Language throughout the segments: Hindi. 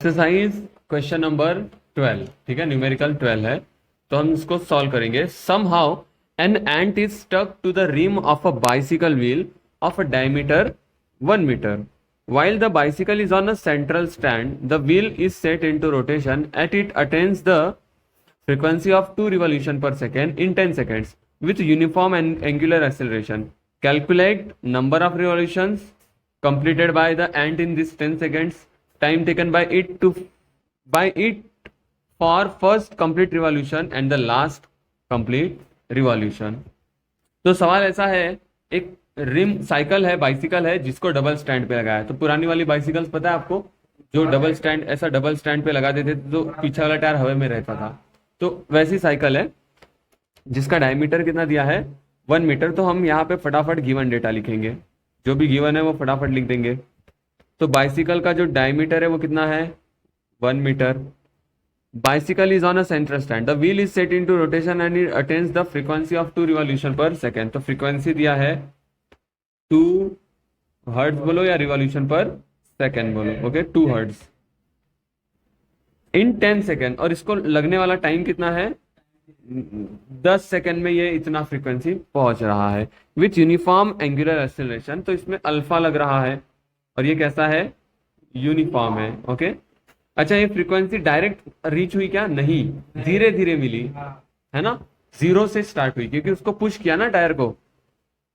एक्सरसाइज क्वेश्चन नंबर 12, ठीक है, न्यूमेरिकल 12 है। तो हम इसको सॉल्व करेंगे। Somehow an ant is stuck to the rim of a bicycle wheel of a diameter 1 metre while the bicycle is on a central stand. The wheel is set into rotation at it attains the frequency of 2 revolution per second in 10 seconds with uniform and angular acceleration. Calculate number of revolutions completed by the ant in this 10 seconds, time taken by it for first complete revolution and the last complete revolution. तो सवाल ऐसा है, एक रिम साइकिल है, बाइसिकल है, जिसको डबल स्टैंड पे लगाया है। तो पुरानी वाली बाइसिकल्स पता है आपको, जो डबल स्टैंड, ऐसा डबल स्टैंड पे लगा देते थे तो पीछे वाला टायर हवा में रहता था। तो वैसी साइकिल है जिसका डायमीटर कितना दिया है, 1 मीटर। तो हम यहाँ पे फटाफट गिवन डेटा लिखेंगे, जो भी गिवन है वो फटाफट लिख देंगे। तो बाइसिकल का जो डायमीटर है वो कितना है, 1 metre. Bicycle is on a central stand. The wheel is set into rotation and it attains the frequency of 2 revolution per second. तो फ्रीक्वेंसी दिया है 2 हर्ट्ज बोलो या रिवॉल्यूशन पर सेकेंड बोलो, ओके, 2 हर्ट्ज इन 10 सेकेंड। और इसको लगने वाला टाइम कितना है, 10 सेकेंड में ये इतना फ्रीक्वेंसी पहुंच रहा है विथ यूनिफॉर्म एंगुलर एक्सेलरेशन। तो इसमें अल्फा लग रहा है और ये कैसा है, यूनिफॉर्म है, ओके। अच्छा, ये फ्रीक्वेंसी डायरेक्ट रीच हुई क्या, नहीं, धीरे धीरे मिली है ना, 0 से स्टार्ट हुई क्योंकि उसको पुश किया ना टायर को।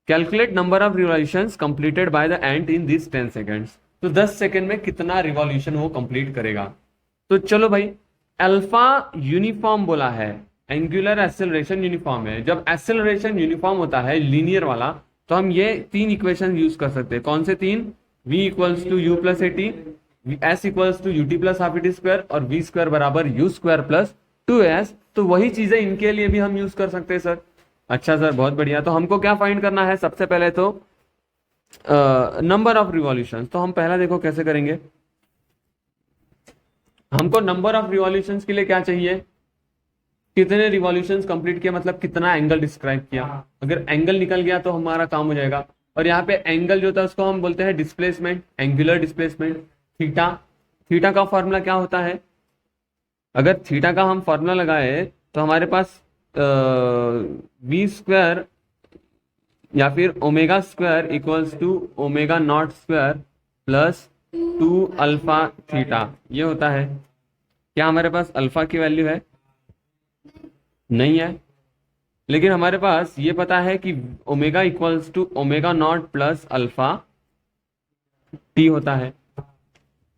Calculate number of revolutions completed by the ant in this 10 seconds. तो 10 सेकेंड में कितना रिवॉल्यूशन वो कंप्लीट करेगा। तो चलो भाई, अल्फा यूनिफॉर्म बोला है, एंगुलर एक्सेलरेशन यूनिफॉर्म है। जब एक्सेलरेशन यूनिफॉर्म होता है लीनियर वाला, तो हम ये 3 इक्वेशन यूज कर सकते हैं। कौन से 3, v equals to u plus a t, s equals to u t plus half t square और वी स्क्वायर बराबर यू स्क्वायर प्लस 2s। तो वही चीजें इनके लिए भी हम यूज कर सकते हैं सर। अच्छा सर, बहुत बढ़िया। तो हमको क्या फाइंड करना है, सबसे पहले तो नंबर ऑफ रिवॉल्यूशन। तो हम पहला देखो कैसे करेंगे। हमको नंबर ऑफ रिवॉल्यूशंस के लिए क्या चाहिए, कितने रिवॉल्यूशंस कंप्लीट किया, मतलब कितना एंगल डिस्क्राइब किया। अगर एंगल निकल गया तो हमारा काम हो जाएगा। और यहाँ पे एंगल जो होता है उसको हम बोलते हैं displacement, angular displacement, theta. Theta का फॉर्मूला क्या होता है, अगर थीटा का हम फॉर्मूला लगाए तो हमारे पास वी स्क्वायर या फिर omega square equals to omega not square plus 2 alpha theta, ये होता है। क्या हमारे पास अल्फा की वैल्यू है, नहीं है, लेकिन हमारे पास ये पता है कि omega equals to omega naught plus alpha t होता है।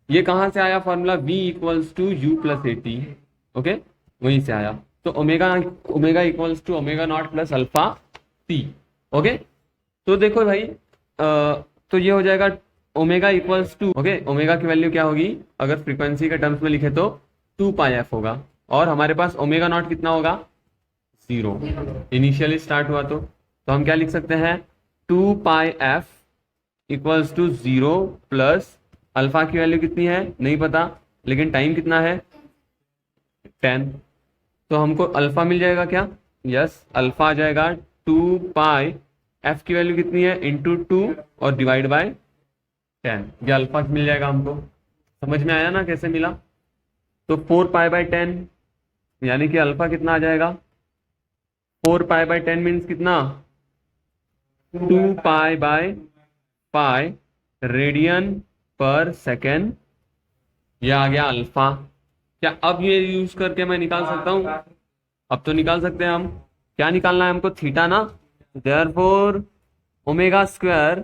ये कहां से आया formula, v equals to u plus a t, okay, वहीं से आया। तो omega equals to omega naught plus alpha t, okay. तो देखो भाई, तो ये हो जाएगा omega equals to, okay, omega की वैल्यू क्या होगी, अगर फ्रीक्वेंसी के टर्म्स में लिखे तो 2 पाई एफ होगा। और हमारे पास ओमेगा नॉट कितना होगा, 0, इनिशियली स्टार्ट हुआ। तो हम क्या लिख सकते हैं, 2 pi f equals to 0 plus alpha की वैल्यू कितनी है नहीं पता, लेकिन टाइम कितना है 10। तो हमको अल्फा मिल जाएगा क्या, यस, अल्फा आ जाएगा 2 पाई एफ की वैल्यू कितनी है इंटू 2 और डिवाइड बाय 10, ये अल्फा मिल जाएगा हमको। समझ में आया ना कैसे मिला। तो 4 पाई बाय 10 यानी कि अल्फा कितना आ जाएगा, 4 पाई बाय 10 मीन्स कितना, 2 पाई बाय पाई रेडियन पर सेकेंड, यह आ गया अल्फा। क्या अब ये यूज करके मैं निकाल सकता हूं, अब तो निकाल सकते हैं हम। क्या निकालना है हमको, थीटा ना। देयरफॉर ओमेगा स्क्वायर,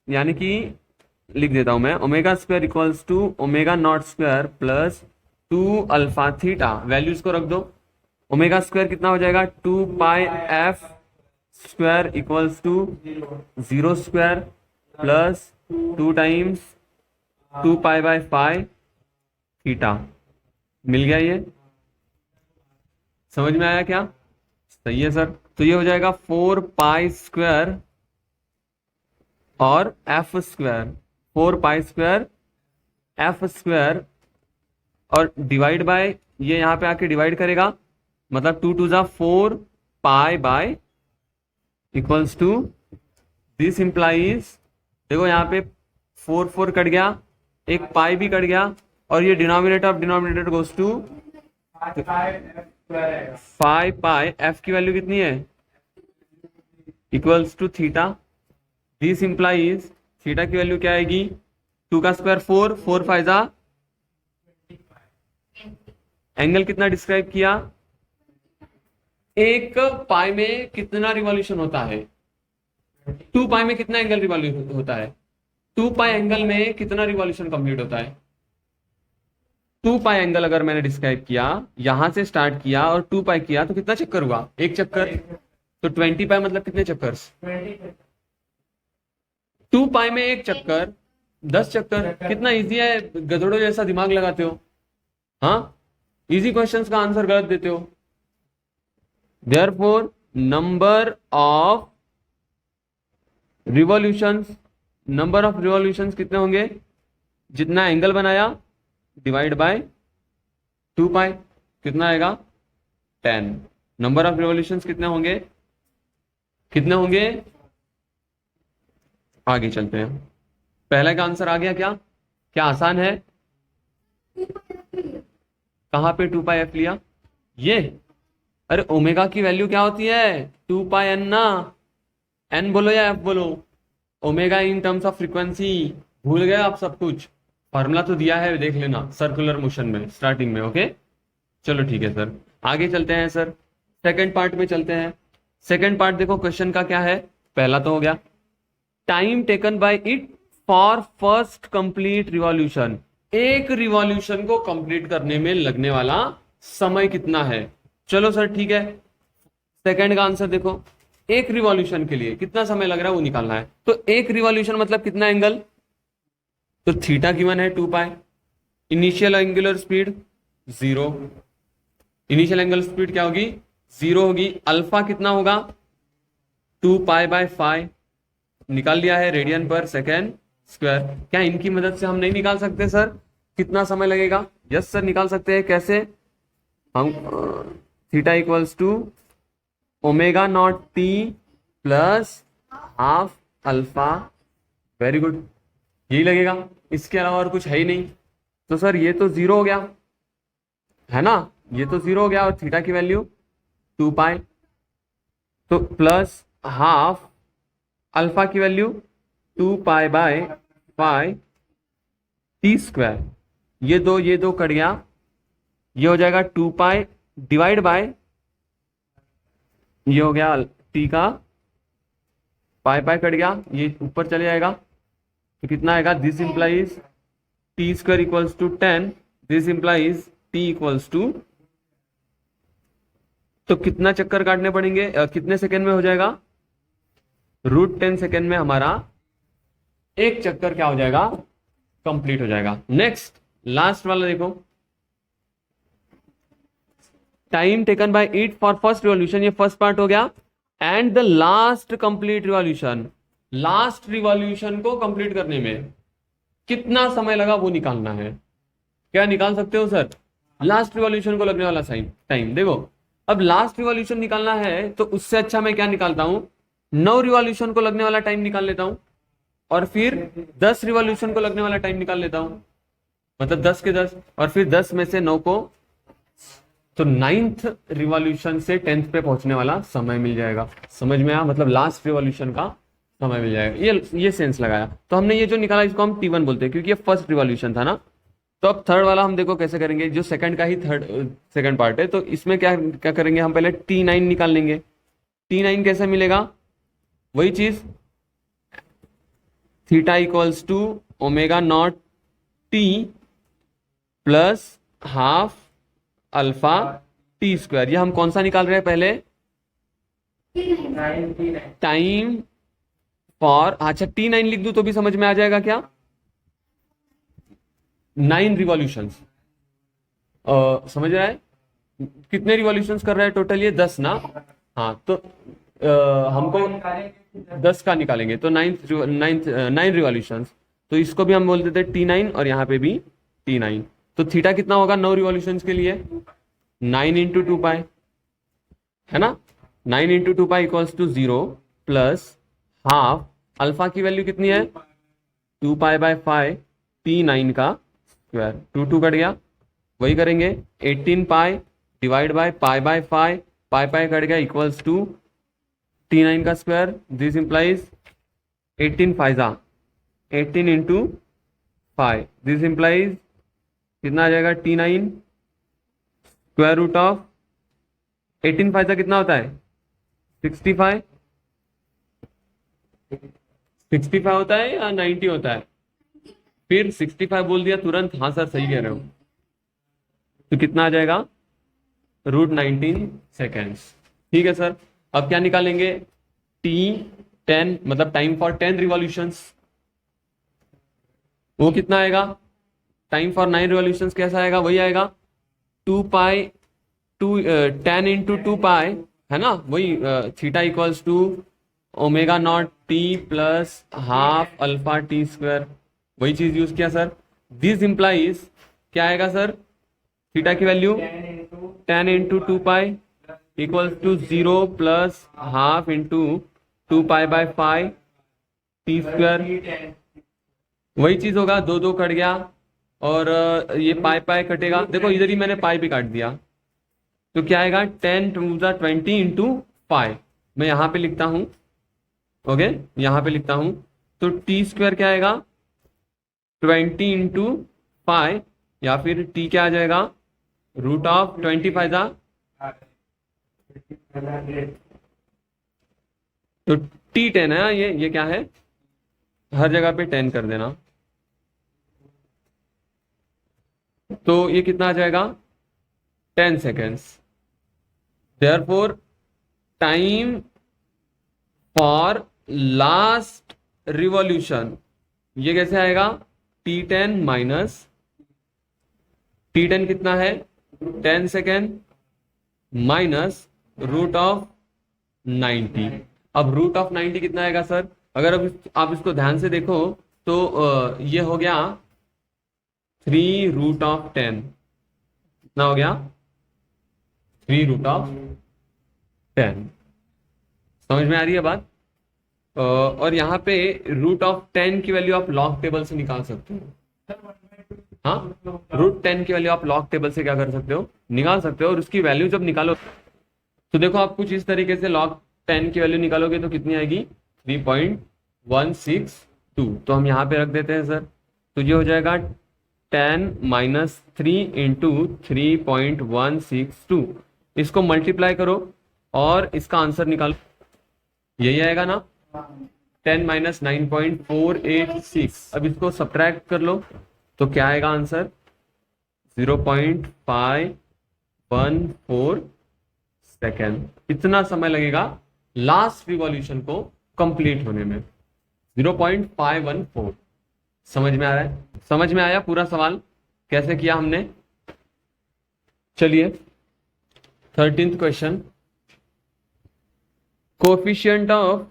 यानी कि लिख देता हूं मैं, omega square equals to omega not square plus 2 alpha theta. Values को रख दो। ओमेगा स्क्वायर कितना हो जाएगा, 2 pi f square equals to 0 square plus 2 times 2 pi by pi theta. मिल गया ये, समझ में आया क्या, सही है सर। तो ये हो जाएगा 4 पाई स्क्वायर और F square, 4 pi square F square और डिवाइड बाय, ये यहां पे आके डिवाइड करेगा, मतलब 2 2 जा 4 pi by equals to, this implies, देखो यहाँ पे 4 4 कट गया, एक पाई भी कट गया, और ये denominator of denominator goes to 5 pi, f की वैल्यू कितनी है equals to theta. This implies theta की वैल्यू क्या आएगी 2 का स्क्वायर 4, 4 फाइजा, एंगल कितना डिस्क्राइब किया, एक पाई में कितना रिवॉल्यूशन होता है, 2 पाई में कितना एंगल रिवॉल्यूशन होता है, 2 पाई एंगल में कितना रिवॉल्यूशन कंप्लीट होता है। 2 पाई एंगल अगर मैंने डिस्क्राइब किया, यहां से स्टार्ट किया और 2 पाई किया तो कितना चक्कर हुआ, एक चक्कर। तो 20 पाई मतलब कितने चक्कर, 2 पाई में एक चक्कर 10 चक्कर। कितना इजी है, गधड़ों जैसा दिमाग लगाते हो, हाँ इजी क्वेश्चंस का आंसर गलत देते हो। देयरफॉर नंबर ऑफ रिवॉल्यूशंस कितने होंगे, जितना एंगल बनाया डिवाइड बाय 2 पाई, कितना आएगा 10। नंबर ऑफ रिवॉल्यूशंस कितने होंगे, आगे चलते हैं। पहले का आंसर आ गया क्या, क्या आसान है, कहां पे 2 पाई एफ लिया, ये अरे ओमेगा की वैल्यू क्या होती है 2 पाई एन ना, एन बोलो या एफ बोलो, omega in terms of frequency. भूल गए आप सब कुछ, फॉर्मूला तो दिया है देख लेना सर्कुलर मोशन में स्टार्टिंग में। ओके चलो ठीक है सर, आगे चलते हैं सर, सेकंड पार्ट में चलते हैं। सेकंड पार्ट देखो क्वेश्चन का क्या है, पहला तो हो गया time taken by it for first complete revolution, एक रिवॉल्यूशन को कंप्लीट करने में लगने वाला समय कितना है। चलो सर ठीक है, सेकंड का आंसर देखो, एक रिवॉल्यूशन के लिए कितना समय लग रहा है वो निकालना है। तो एक रिवॉल्यूशन मतलब कितना एंगल, तो थीटा गिवन है 2 pi, initial angular speed 0, initial angular speed क्या होगी 0 होगी, अल्फा कितना होगा 2 पाई बाय 5, निकाल लिया है रेडियन पर सेकेंड स्क्वायर। क्या इनकी मदद से हम नहीं निकाल सकते सर कितना समय लगेगा, यस सर निकाल सकते हैं। कैसे, हम theta equals to omega naught t plus half alpha, very good, यही लगेगा, इसके अलावा और कुछ है ही नहीं। तो सर ये तो 0 हो गया है ना, ये तो 0 हो गया, और थीटा की वैल्यू 2 पाई, तो प्लस हाफ अल्फा की value 2 pi by 5 t square, ये दो कट गया, ये हो जाएगा 2 पाई डिवाइड बाय, ये हो गया टी का पाई कट गया, ये ऊपर चले जाएगा तो कितना आएगा, this implies t square equals to 10, this implies t equals to, तो कितना चक्कर काटने पड़ेंगे, कितने सेकेंड में हो जाएगा, √10 सेकेंड में हमारा एक चक्कर क्या हो जाएगा, कंप्लीट हो जाएगा। नेक्स्ट लास्ट वाला देखो, time taken by it for first revolution, ये फर्स्ट पार्ट हो गया, and the last complete revolution, last revolution को कंप्लीट करने में कितना समय लगा वो निकालना है। क्या निकाल सकते हो सर, लास्ट रिवॉल्यूशन को लगने वाला टाइम देखो, अब लास्ट रिवॉल्यूशन निकालना है तो उससे अच्छा मैं क्या निकालता हूं, 9 रिवॉल्यूशन को लगने वाला टाइम निकाल लेता हूं, और फिर 10 रिवॉल्यूशन को लगने वाला टाइम निकाल लेता हूं, मतलब 10 के 10, और फिर 10 में से 9 को, तो 9th रिवॉल्यूशन से 10th पे पहुंचने वाला समय मिल जाएगा। समझ में आया, मतलब लास्ट रिवॉल्यूशन का समय मिल जाएगा, ये सेंस लगाया। तो हमने ये जो निकाला इसको हम T1 बोलते हैं क्योंकि ये फर्स्ट रिवॉल्यूशन था ना। तो अब थर्ड वाला हम देखो कैसे करेंगे, जो सेकंड का ही सेकंड पार्ट है, तो इसमें क्या क्या करेंगे, हम पहले T9 निकाल लेंगे। T9 कैसे मिलेगा, वही चीज, theta equals to omega naught t plus half alpha t square. ये हम कौन सा निकाल रहे हैं पहले, टाइम फॉर, अच्छा T9 लिख दूं तो भी समझ में आ जाएगा क्या, 9 रिवॉल्यूशंस, समझ रहा है, कितने रिवॉल्यूशंस कर रहा है टोटल, ये 10 ना, हाँ तो हमको 10 का निकालेंगे तो 9 रिवॉल्यूशंस, तो इसको भी हम बोल देते हैं T9 और यहाँ पे भी T9। तो थीटा कितना होगा 9 रिवॉल्यूशंस के लिए, 9 इंटू 2 पाई है ना, 9 into 2 pi equals to 0 plus half alpha की वैल्यू कितनी है 2 पाई बाय 5 T9 का स्क्वायर, 2 कट गया, वही करेंगे 18 pi divide by pi by 5, pi pi cut गया इक्वल्स टू T9 का square. This implies 18 Pfizer 18 into 5, this implies कितना आ जाएगा T9 square root of 18 Pfizer कितना होता है 65, 65 होता है या 90 होता है? फिर 65 बोल दिया तुरंत, हाँ सर सही कह रहे हो। तो कितना आ जाएगा √19 सेकेंड्स। ठीक है सर, अब क्या निकालेंगे T10 मतलब टाइम फॉर 10 रिवॉल्यूशंस, वो कितना आएगा? टाइम फॉर 9 रिवॉल्यूशंस कैसा आएगा? वही आएगा 2 पाई 10 इंटू 2 पाई, है ना, वही theta equals to omega naught t plus half alpha t square, वही चीज यूज किया सर। दिस इंप्लाइज क्या आएगा सर? थीटा की value 10 into 2 pi equals to 0 plus half into 2 pi by 5 t square, वही चीज होगा। 2 कट गया और ये पाई पाई कटेगा, देखो इधर ही मैंने पाई भी काट दिया, तो क्या आएगा 10 टू द 20 इंटू 5, मैं यहां पे लिखता हूं, ओके यहां पे लिखता हूं, तो टी स्क्वायर क्या आएगा 20 इंटू 5, या फिर टी क्या आ जाएगा √25 था, तो T10 है ये क्या है, हर जगह पे 10 कर देना, तो ये कितना आ जाएगा 10 seconds. Therefore time for last revolution ये कैसे आएगा? T10 माइनस T10 कितना है 10 सेकेंड माइनस √90। अब √90 कितना आएगा सर? अगर अब आप इसको ध्यान से देखो तो ये हो गया 3√10, कितना हो गया 3√10। समझ में आ रही है बात? और यहाँ पे √10 की वैल्यू आप लॉग टेबल से निकाल सकते हो। हाँ, √10 की वैल्यू आप लॉग टेबल से क्या कर सकते हो, निकाल सकते हो। और उसकी वैल्यू जब निकालो तो देखो आप कुछ इस तरीके से log 10 की वैल्यू निकालोगे तो कितनी आएगी 3.162, तो हम यहाँ पे रख देते हैं सर, तो ये हो जाएगा 10 माइनस 3 इंटू 3.162, इसको मल्टीप्लाई करो और इसका आंसर निकालो, यही आएगा ना 10 माइनस 9.486। अब इसको सब्ट्रैक्ट कर लो तो क्या आएगा आंसर 0.514 सेकेंड। इतना समय लगेगा लास्ट रिवॉल्यूशन को कंप्लीट होने में, 0.514। समझ में आ रहा है? समझ में आया पूरा सवाल कैसे किया हमने? चलिए 13th question, coefficient of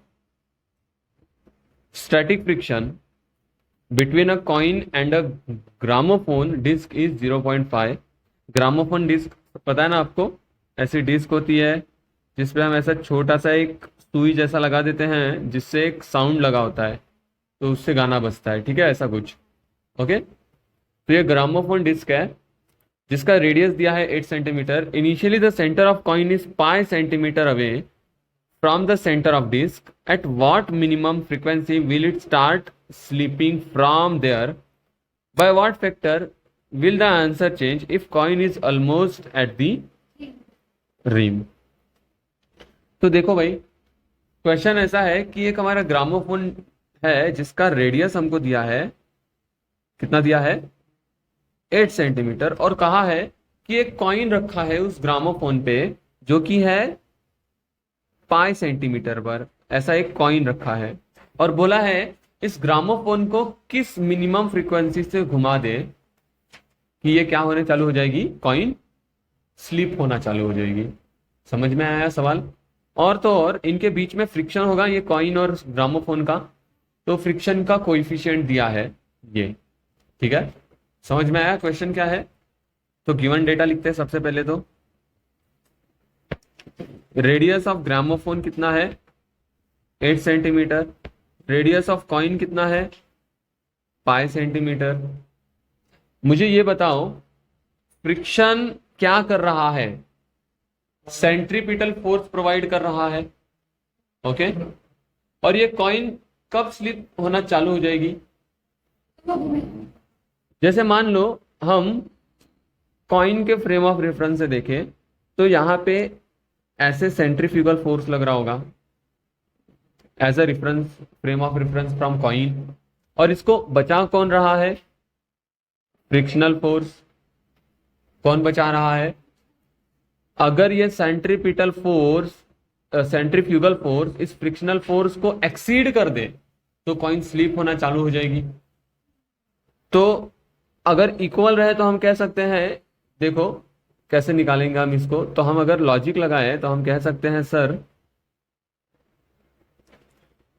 static friction between a coin and a gramophone disc is 0.5। Gramophone disc पता है ना आपको, ऐसी डिस्क होती है जिसपे हम ऐसा छोटा सा एक सुई जैसा लगा देते हैं जिससे एक साउंड लगा होता है, तो उससे गाना बजता है, ठीक है, ऐसा कुछ। ओके, तो ये ग्रामोफोन डिस्क है जिसका रेडियस दिया है 8 centimetre. Initially the centre of coin is 5 centimetre away from the centre of disc. At what minimum frequency will it start sleeping from there? By what factor will the answer change if coin is almost at the rim? तो देखो भाई, क्वेश्चन ऐसा है कि एक हमारा ग्रामोफोन है जिसका रेडियस हमको दिया है, कितना दिया है 8 सेंटीमीटर, और कहा है कि एक कॉइन रखा है उस ग्रामोफोन पे जो कि है 5 सेंटीमीटर पर, ऐसा एक कॉइन रखा है, और बोला है इस ग्रामोफोन को किस मिनिमम फ्रीक्वेंसी से घुमा दे कि ये क्या होने चालू हो जाएगी, कॉइन स्लिप होना चालू हो जाएगी। समझ में आया सवाल? और तो और इनके बीच में फ्रिक्शन होगा, ये कॉइन और ग्रामोफोन का, तो फ्रिक्शन का कोएफिशिएंट दिया है ये, ठीक है। समझ में आया क्वेश्चन क्या है? तो गिवन डेटा लिखते हैं सबसे पहले। तो रेडियस ऑफ ग्रामोफोन कितना है 8 सेंटीमीटर, रेडियस ऑफ कॉइन कितना है 5 सेंटीमीटर, मुझे ये बताओ फ्रिक्शन क्या कर रहा है, सेंट्रीपिटल फोर्स प्रोवाइड कर रहा है, ओके। और ये कॉइन कब स्लिप होना चालू हो जाएगी, जैसे मान लो हम कॉइन के फ्रेम ऑफ रेफरेंस से देखें तो यहाँ पे ऐसे सेंट्रीफ्यूगल फोर्स लग रहा होगा as a reference, frame of reference from coin, और इसको बचा कौन रहा है, फ्रिक्शनल फोर्स। कौन बचा रहा है, अगर ये सेंट्रीपिटल फोर्स, सेंट्रीफ्यूगल फोर्स इस फ्रिक्शनल फोर्स को एक्सीड कर दे तो कॉइन स्लिप होना चालू हो जाएगी। तो अगर इक्वल रहे तो हम कह सकते हैं, देखो कैसे निकालेंगे हम इसको, तो हम अगर लॉजिक लगाए तो हम कह सकते हैं सर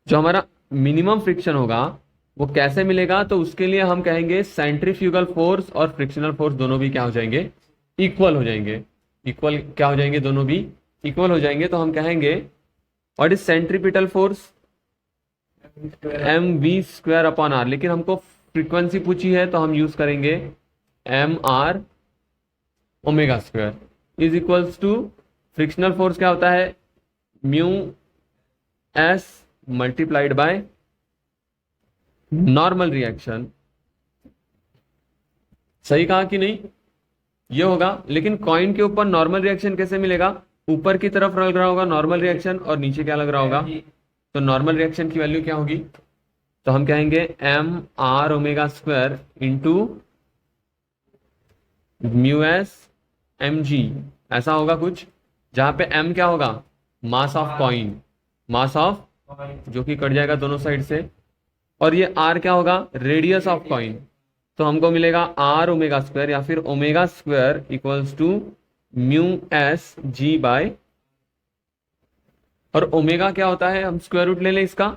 जो हमारा मिनिमम फ्रिक्शन होगा वो कैसे मिलेगा, तो उसके लिए हम कहेंगे सेंट्रीफ्यूगल फोर्स और फ्रिक्शनल फोर्स दोनों भी क्या हो जाएंगे, इक्वल हो जाएंगे। इक्वल क्या हो जाएंगे, दोनों भी इक्वल हो जाएंगे। तो हम कहेंगे what is centripetal force, mv² upon r, लेकिन हमको फ्रीक्वेंसी पूछी है तो हम यूज करेंगे mr omega square is equals to, frictional force क्या होता है, mu s multiplied by normal reaction. सही कहा कि नहीं, ये होगा। लेकिन कॉइन के ऊपर नॉर्मल रिएक्शन कैसे मिलेगा, ऊपर की तरफ लग रहा होगा नॉर्मल रिएक्शन और नीचे क्या लग रहा होगा, तो नॉर्मल रिएक्शन की वैल्यू क्या होगी, तो हम कहेंगे m r omega square into mu s m g, ऐसा होगा कुछ, जहां पे एम क्या होगा, mass of coin, mass of, जो कि कट जाएगा दोनों साइड से, और ये आर क्या होगा, रेडियस ऑफ कॉइन। तो हमको मिलेगा आर ओमेगा स्क्वायर या फिर omega square equals to mu s g by, और ओमेगा क्या होता है, हम स्क्वायर रूट ले लें इसका,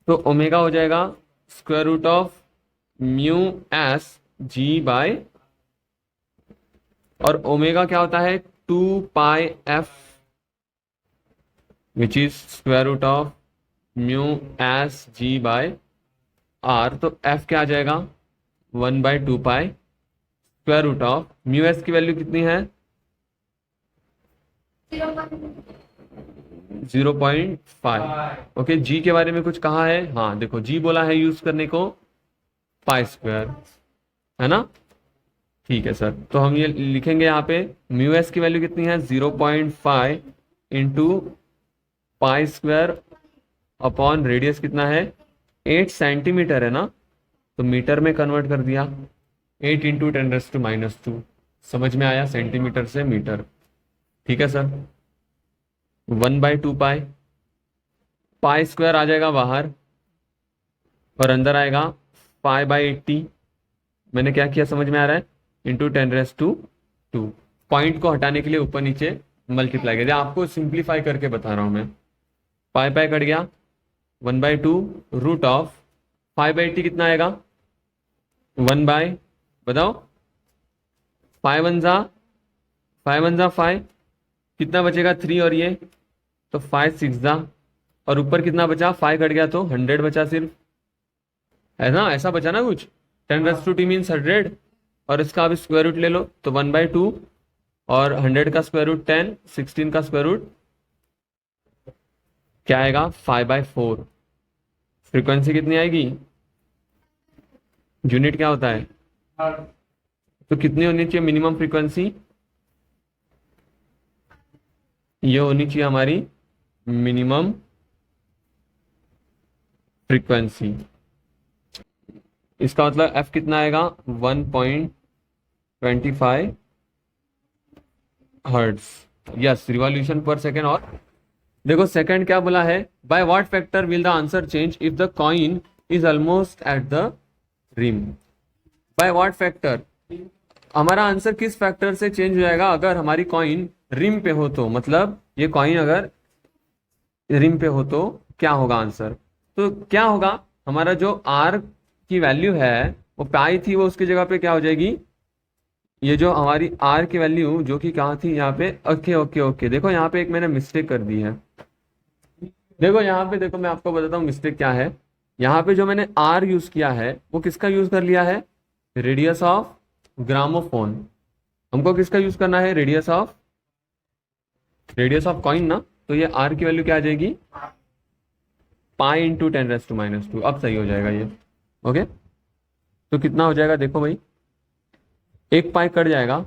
तो ओमेगा हो जाएगा square root of mu s g by, और ओमेगा क्या होता है 2 pi f which is square root of mu s g by r. तो एफ क्या आ जाएगा 1/2 pi square root of mu s की वैल्यू कितनी है 0.5। ओके, जी के बारे में कुछ कहा है, हाँ देखो जी बोला है यूज करने को पाई स्क्वायर, है ना, ठीक है सर। तो हम ये लिखेंगे यहाँ पे म्यू एस की वैल्यू कितनी है 0.5 into pi square upon radius कितना है 8 सेंटीमीटर है ना, तो मीटर में कन्वर्ट कर दिया, 8 इंटू 10⁻²। समझ में आया, सेंटीमीटर से मीटर, ठीक है सर। 1/2 पाई, पाई स्क्वायर आ जाएगा बाहर और अंदर आएगा π/80। मैंने क्या किया समझ में आ रहा है, इंटू 10⁻²। पॉइंट को हटाने के लिए ऊपर नीचे मल्टीप्लाई कर दिया, आपको सिंप्लीफाई करके बता रहा हूं मैं। पाई पाई कट गया, 1/2 रूट ऑफ 5/80 कितना आएगा 1/, बताओ 5 1 जा 5, कितना बचेगा 3 और ये, तो 5 6 जा, और ऊपर कितना बचा 5 कट गया तो 100 बचा सिर्फ, है ना, ऐसा बचा ना कुछ। 10⁻² मीन्स 100, और इसका आप स्क्वायर रूट ले लो तो 1/2, और 100 का स्क्वायर रूट 10, 16 का स्क्वायर रूट क्या आएगा 5/4। फ्रीक्वेंसी कितनी आएगी, यूनिट क्या होता है, तो कितनी होनी चाहिए मिनिमम फ्रीक्वेंसी, ये होनी चाहिए हमारी मिनिमम फ्रीक्वेंसी। इसका मतलब f कितना आएगा 1.25 hertz, yes, revolution per second. और देखो सेकंड क्या बोला है, by what factor will the answer change if the coin is almost at the rim. By what factor, हमारा आंसर किस फैक्टर से चेंज हो जाएगा अगर हमारी कॉइन रिम पे हो, तो मतलब ये कॉइन अगर रिम पे हो तो क्या होगा आंसर, तो क्या होगा, हमारा जो आर की वैल्यू है वो पाई थी, वो उसकी जगह पे क्या हो जाएगी, ये जो हमारी आर की वैल्यू जो कि कहाँ थी यहाँ पे, ओके ओके ओके, देखो यहाँ पे एक मैंने मिस्टेक कर दी है। देखो यहाँ पे, देखो मैं आपको बताता हूँ मिस्टेक क्या है। यहाँ पे जो मैंने आर यूज किया है वो किसका यूज कर लिया है, रेडियस ऑफ ग्रामोफोन, हमको किसका यूज करना है, रेडियस ऑफ कॉइन ना, तो ये आर की वैल्यू क्या आ जाएगी, पाई इंटू 10⁻²। अब सही हो जाएगा ये। ओके, तो कितना हो जाएगा देखो भाई, एक पाई कट जाएगा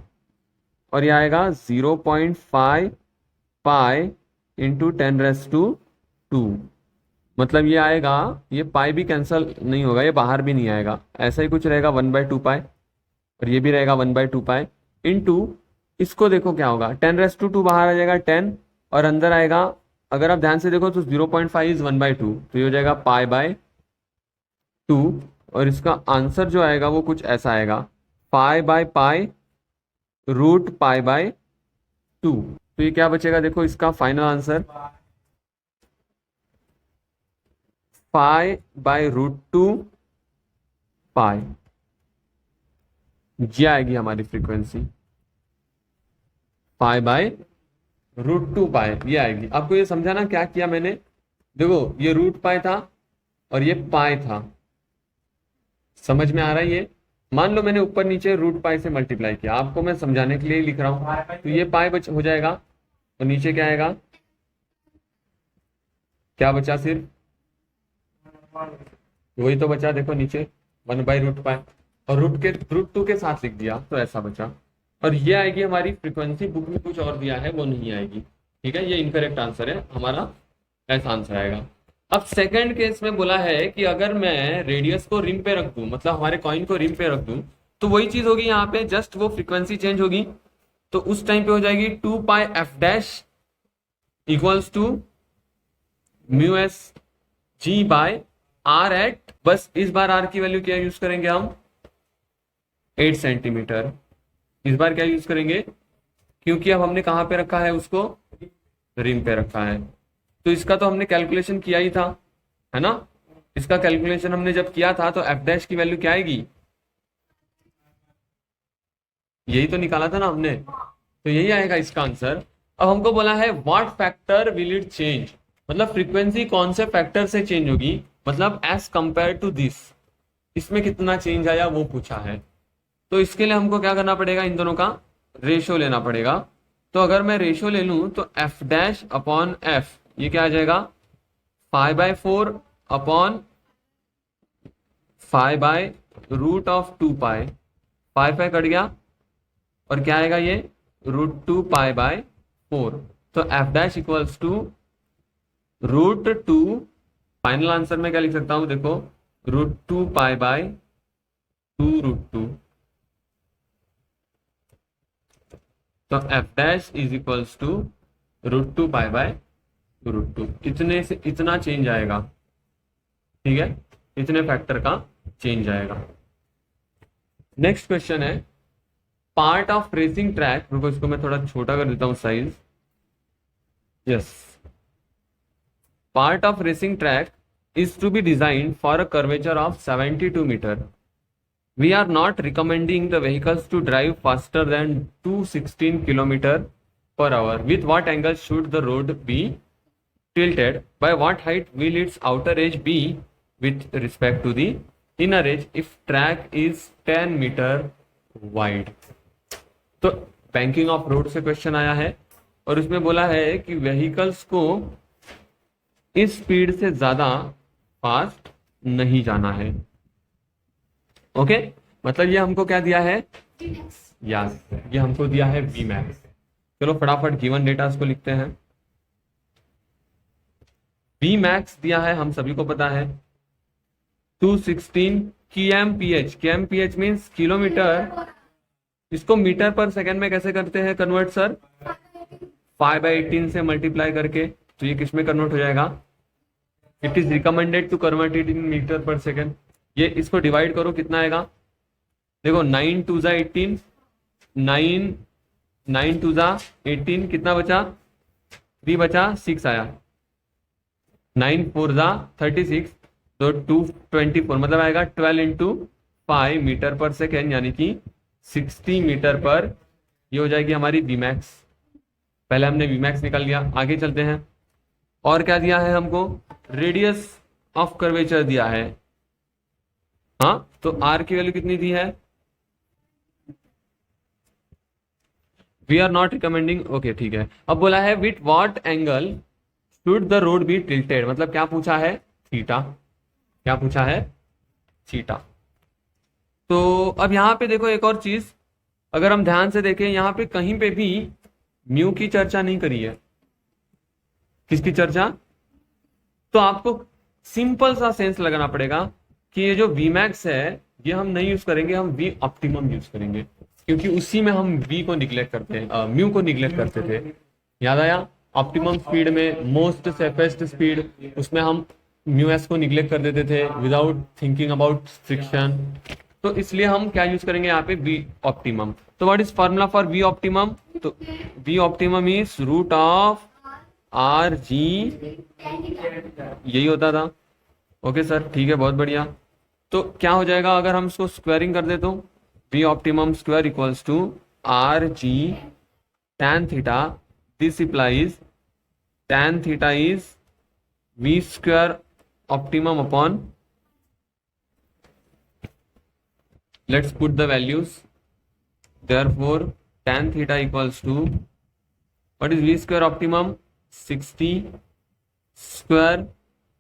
और ये आएगा 0.5 पाई इंटू 10⁻²। मतलब ये आएगा, ये पाई भी कैंसिल नहीं होगा, ये बाहर भी नहीं आएगा, ऐसा ही कुछ रहेगा 1/2 पाई, और ये भी रहेगा 1/2 पाई इंटू, इसको देखो क्या होगा, 10⁻² बाहर आ जाएगा 10, और अंदर आएगा, अगर आप ध्यान से देखो तो 0.5 इज 1/2, तो ये हो जाएगा पाई/2, और इसका आंसर जो आएगा वो कुछ ऐसा आएगा, पाई/पाई रूट पाई/2। तो ये क्या बचेगा देखो, इसका फाइनल आंसर पाई/√2 पाई, ये आएगी हमारी फ्रीक्वेंसी, पाई/√2 पाई, ये आएगी। आपको ये समझाना क्या किया मैंने, देखो ये रूट पाई था और ये पाई था, समझ में आ रहा है ये, मान लो मैंने ऊपर नीचे रूट पाई से मल्टीप्लाई किया, आपको मैं समझाने के लिए लिख रहा हूं, तो ये पाई हो जाएगा, और नीचे क्या आएगा, क्या बचा, सिर्फ वही तो बचा, देखो नीचे 1/√2 पाई, और √2 के साथ लिख दिया तो ऐसा बचा, और ये आएगी हमारी फ्रीक्वेंसी, बुक में कुछ और दिया है वो नहीं आएगी, ठीक है, ये इनकरेक्ट आंसर है हमारा, ऐसा आंसर आएगा। अब सेकंड केस में बोला है कि अगर मैं रेडियस को रिम पे रख दूं, मतलब हमारे कॉइन को रिम पे रख दूं, तो वही चीज होगी यहाँ पे, जस्ट वो फ्रीक्वेंसी चेंज होगी, तो उस टाइम पे हो जाएगी 2 pi f dash equals to mu s g by r eight, बस इस बार आर की वैल्यू क्या यूज करेंगे हम, 8 सेंटीमीटर, इस बार क्या यूज करेंगे, क्योंकि अब हमने कहां पे रखा है उसको, रिम पे रखा है, तो इसका तो हमने कैलकुलेशन किया ही था, है ना, इसका कैलकुलेशन हमने जब किया था तो एफ डैश की वैल्यू क्या आएगी, यही तो निकाला था ना हमने, तो यही आएगा इसका आंसर। अब हमको बोला है what factor will it change, मतलब फ्रीक्वेंसी कौन से फैक्टर से चेंज होगी, मतलब एज कंपेयर टू दिस, इसमें कितना चेंज आया वो पूछा है, तो इसके लिए हमको क्या करना पड़ेगा, इन दोनों का रेशो लेना पड़ेगा। तो अगर मैं रेशो ले लूं तो एफ डैश अपॉन एफ, ये क्या आ जाएगा, 5/4 अपॉन 5/√2 पाई, 5 कट गया, और क्या आएगा ये √2 पाई/4, तो f dash equals to √2, final answer में क्या लिख सकता हूं देखो, √2 पाई/2√2, तो f dash is equals to √2 पाई/2√2, इतने से इतना चेंज आएगा, ठीक है, इतने फैक्टर का चेंज आएगा। नेक्स्ट क्वेश्चन है, पार्ट ऑफ रेसिंग ट्रैक, रुको इसको मैं थोड़ा छोटा कर देता हूं size, yes, part of racing track is to be designed for a curvature of 72 metre, we are not recommending the vehicles to drive faster than 216 km/h. With what angle should the road be tilted? By what height will its outer edge be with respect to the inner edge if track is 10 meter wide? तो बैंकिंग ऑफ रोड से क्वेश्चन आया है, और उसमें बोला है कि व्हीकल्स को इस स्पीड से ज्यादा फास्ट नहीं जाना है। ओके, मतलब ये हमको क्या दिया है, यस, ये हमको दिया है वी मैक्स। चलो फटाफट गिवन डेटा को लिखते हैं। वी मैक्स दिया है, हम सभी को पता है 216 kmph, kmph मीन्स किलोमीटर, इसको मीटर पर सेकेंड में कैसे करते हैं कन्वर्ट सर, 5/18 से मल्टीप्लाई करके, तो ये किस में कन्वर्ट हो जाएगा, it is recommended to convert it in metre per second. ये इसको डिवाइड करो, कितना आएगा देखो, 9 2 जा 18, 9 2 जा 18, कितना बचा 3 बचा 6 आया, 9 4 जा 36, तो 224, मतलब आएगा 12 इंटू 5 मीटर पर सेकेंड, यानी कि 60 मीटर पर, ये हो जाएगी हमारी वीमैक्स। पहले हमने वीमैक्स निकाल लिया, आगे चलते हैं। और क्या दिया है हमको, रेडियस ऑफ कर्वेचर दिया है, हाँ, तो आर की वैल्यू कितनी दी है we are not recommending, okay ठीक है। अब बोला है with what angle should the road be tilted, मतलब क्या पूछा है, थीटा, क्या पूछा है, थीटा। तो अब यहाँ पे देखो एक और चीज, अगर हम ध्यान से देखें यहाँ पे कहीं पे भी म्यू की चर्चा नहीं करी है। किसकी चर्चा? तो आपको सिंपल सा सेंस लगाना पड़ेगा कि ये जो Vmax है ये हम नहीं यूज करेंगे, हम V ऑप्टिमम यूज करेंगे, क्योंकि उसी में हम V को निग्लेक्ट करते हैं, म्यू को निग्लेक्ट करते थे। याद आया? ऑप्टिमम स्पीड में मोस्ट सेफेस्ट स्पीड, उसमें हम म्यू एस को निग्लेक्ट कर देते थे विदाउट थिंकिंग अबाउट फ्रिक्शन। तो इसलिए हम क्या यूज करेंगे यहाँ पे, V ऑप्टिमम। तो what is formula for V optimum? तो V optimum is root of r g, यही होता था। ओके सर, ठीक है, बहुत बढ़िया। तो क्या हो जाएगा अगर हम इसको स्क्वायरिंग कर दे तो, V optimum square equals to r g tan theta, this implies tan theta is V square optimum upon, let's put the values, therefore tan theta equals to what is V square optimum, 60 square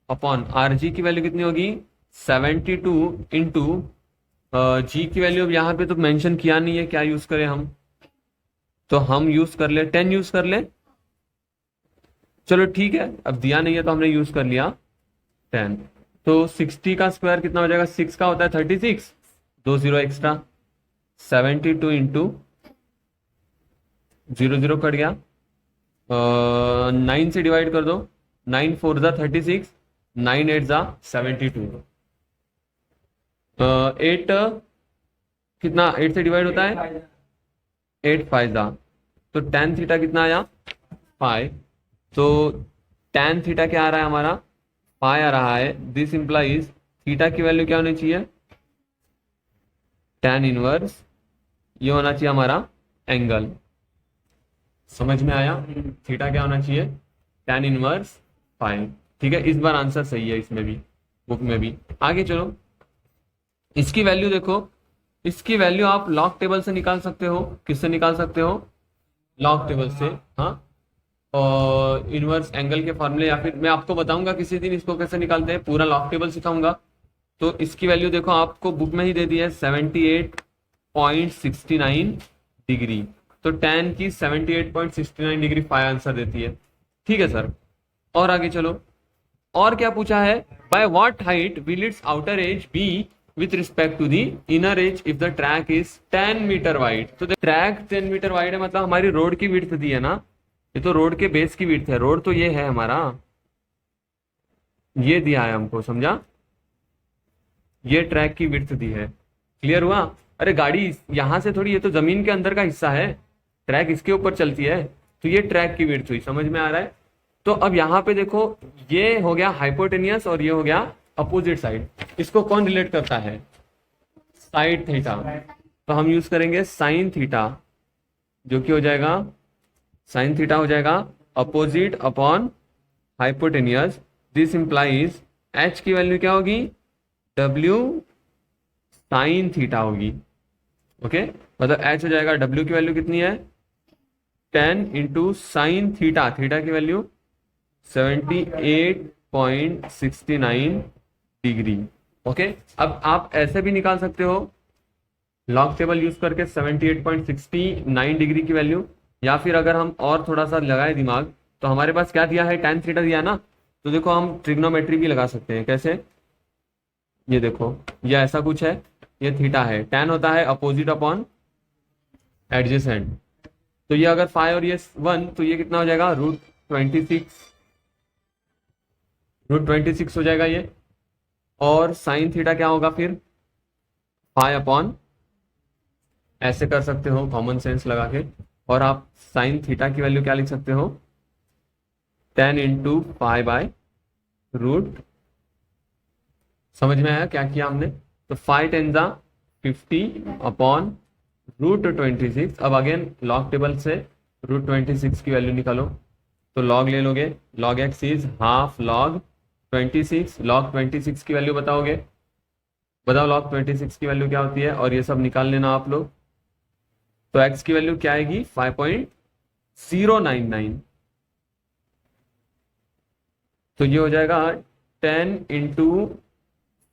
upon R G की वैल्यू कितनी होगी, 72 इंटू जी की वैल्यू अब यहाँ पे तो मेंशन किया नहीं है, क्या यूज करें हम, तो हम यूज कर ले 10 यूज कर ले, चलो ठीक है, अब दिया नहीं है तो हमने यूज कर लिया 10। तो 60 का स्क्वायर कितना हो जाएगा, 6 का होता है 36, 2 0 एक्स्ट्रा, 72 इंटू 0 0 कट गया, 9 से डिवाइड कर दो, 9 4 जा 36, 9 8 जा 72, 8 कितना 8 से डिवाइड होता है, 8 5 जा, तो tan थीटा कितना आया 5। तो tan थीटा क्या आ रहा है हमारा, पाई आ रहा है। दिस इंप्लाइज थीटा की वैल्यू क्या होनी चाहिए, tan इनवर्स, ये होना चाहिए हमारा एंगल। समझ में आया? थीटा क्या होना चाहिए, tan इनवर्स पाई। ठीक है, इस बार आंसर सही है इसमें भी, बुक में भी। आगे चलो, इसकी वैल्यू देखो, इसकी वैल्यू आप लॉग टेबल से निकाल सकते हो। किससे निकाल सकते हो, लॉग टेबल से, हाँ, और इनवर्स एंगल के फॉर्मूले, या फिर मैं आपको बताऊंगा किसी दिन इसको कैसे निकालते हैं, पूरा लॉग टेबल सिखाऊंगा। तो इसकी वैल्यू देखो आपको बुक में ही दे दी है, 78.69 डिग्री। तो tan की 78.69 डिग्री फाइव आंसर देती है। ठीक है सर, और आगे चलो, और क्या पूछा है, by what height will its outer edge be with respect to the inner edge if the track is 10 metre wide. तो ट्रैक 10 मीटर वाइड है, मतलब हमारी रोड की विड्थ दी है ना, ये तो रोड के बेस की विड्थ है, रोड तो ये है हमारा, ये दिया है हमको, समझा, ये ट्रैक की विड्थ दी है। क्लियर हुआ? अरे गाड़ी यहां से थोड़ी, ये तो जमीन के अंदर का हिस्सा है, ट्रैक इसके ऊपर चलती है, तो ये ट्रैक की विड्थ हुई। समझ में आ रहा है? तो अब यहाँ पे देखो, ये हो गया हाइपोटेनियस और ये हो गया अपोजिट साइड। इसको कौन रिलेट करता है, साइड थीटा, तो हम यूज करेंगे साइन थीटा, जो कि हो जाएगा, साइन थीटा हो जाएगा opposite upon hypotenuse. This implies H की वैल्यू क्या होगी, डब्ल्यू साइन थीटा होगी। ओके, मतलब एच हो जाएगा, डब्ल्यू की वैल्यू कितनी है, 10 इंटू साइन थीटा, थीटा की वैल्यू 78.69 डिग्री। ओके, अब आप ऐसे भी निकाल सकते हो लॉग टेबल यूज करके 78.69 डिग्री की वैल्यू, या फिर अगर हम और थोड़ा सा लगाए दिमाग, तो हमारे पास क्या दिया है, tan थीटा दिया ना, तो देखो हम ट्रिग्नोमेट्री भी लगा सकते हैं। कैसे, ये देखो, ये ऐसा कुछ है, ये थीटा है, tan होता है अपोजिट अपॉन एडजेसेंट, तो ये अगर 5 और ये 1, तो ये कितना हो जाएगा, √26 हो जाएगा ये। और साइन थीटा क्या होगा फिर, 5 अपॉन, ऐसे कर सकते हो कॉमन सेंस लगा के, और आप साइन थीटा की वैल्यू क्या लिख सकते हो, 10 इंटू 5/√। समझ में आया क्या किया हमने? तो 5 10 जा 50 अपॉन √26। अब अगेन लॉग टेबल से √26 की वैल्यू निकालो, तो लॉग ले लोगे, log x is half log 26, log 26 की वैल्यू बताओगे, बताओ log 26 की वैल्यू क्या होती है, और ये सब निकाल लेना आप लोग। तो x की वैल्यू क्या आएगी 5.099। तो ये हो जाएगा 10 इंटू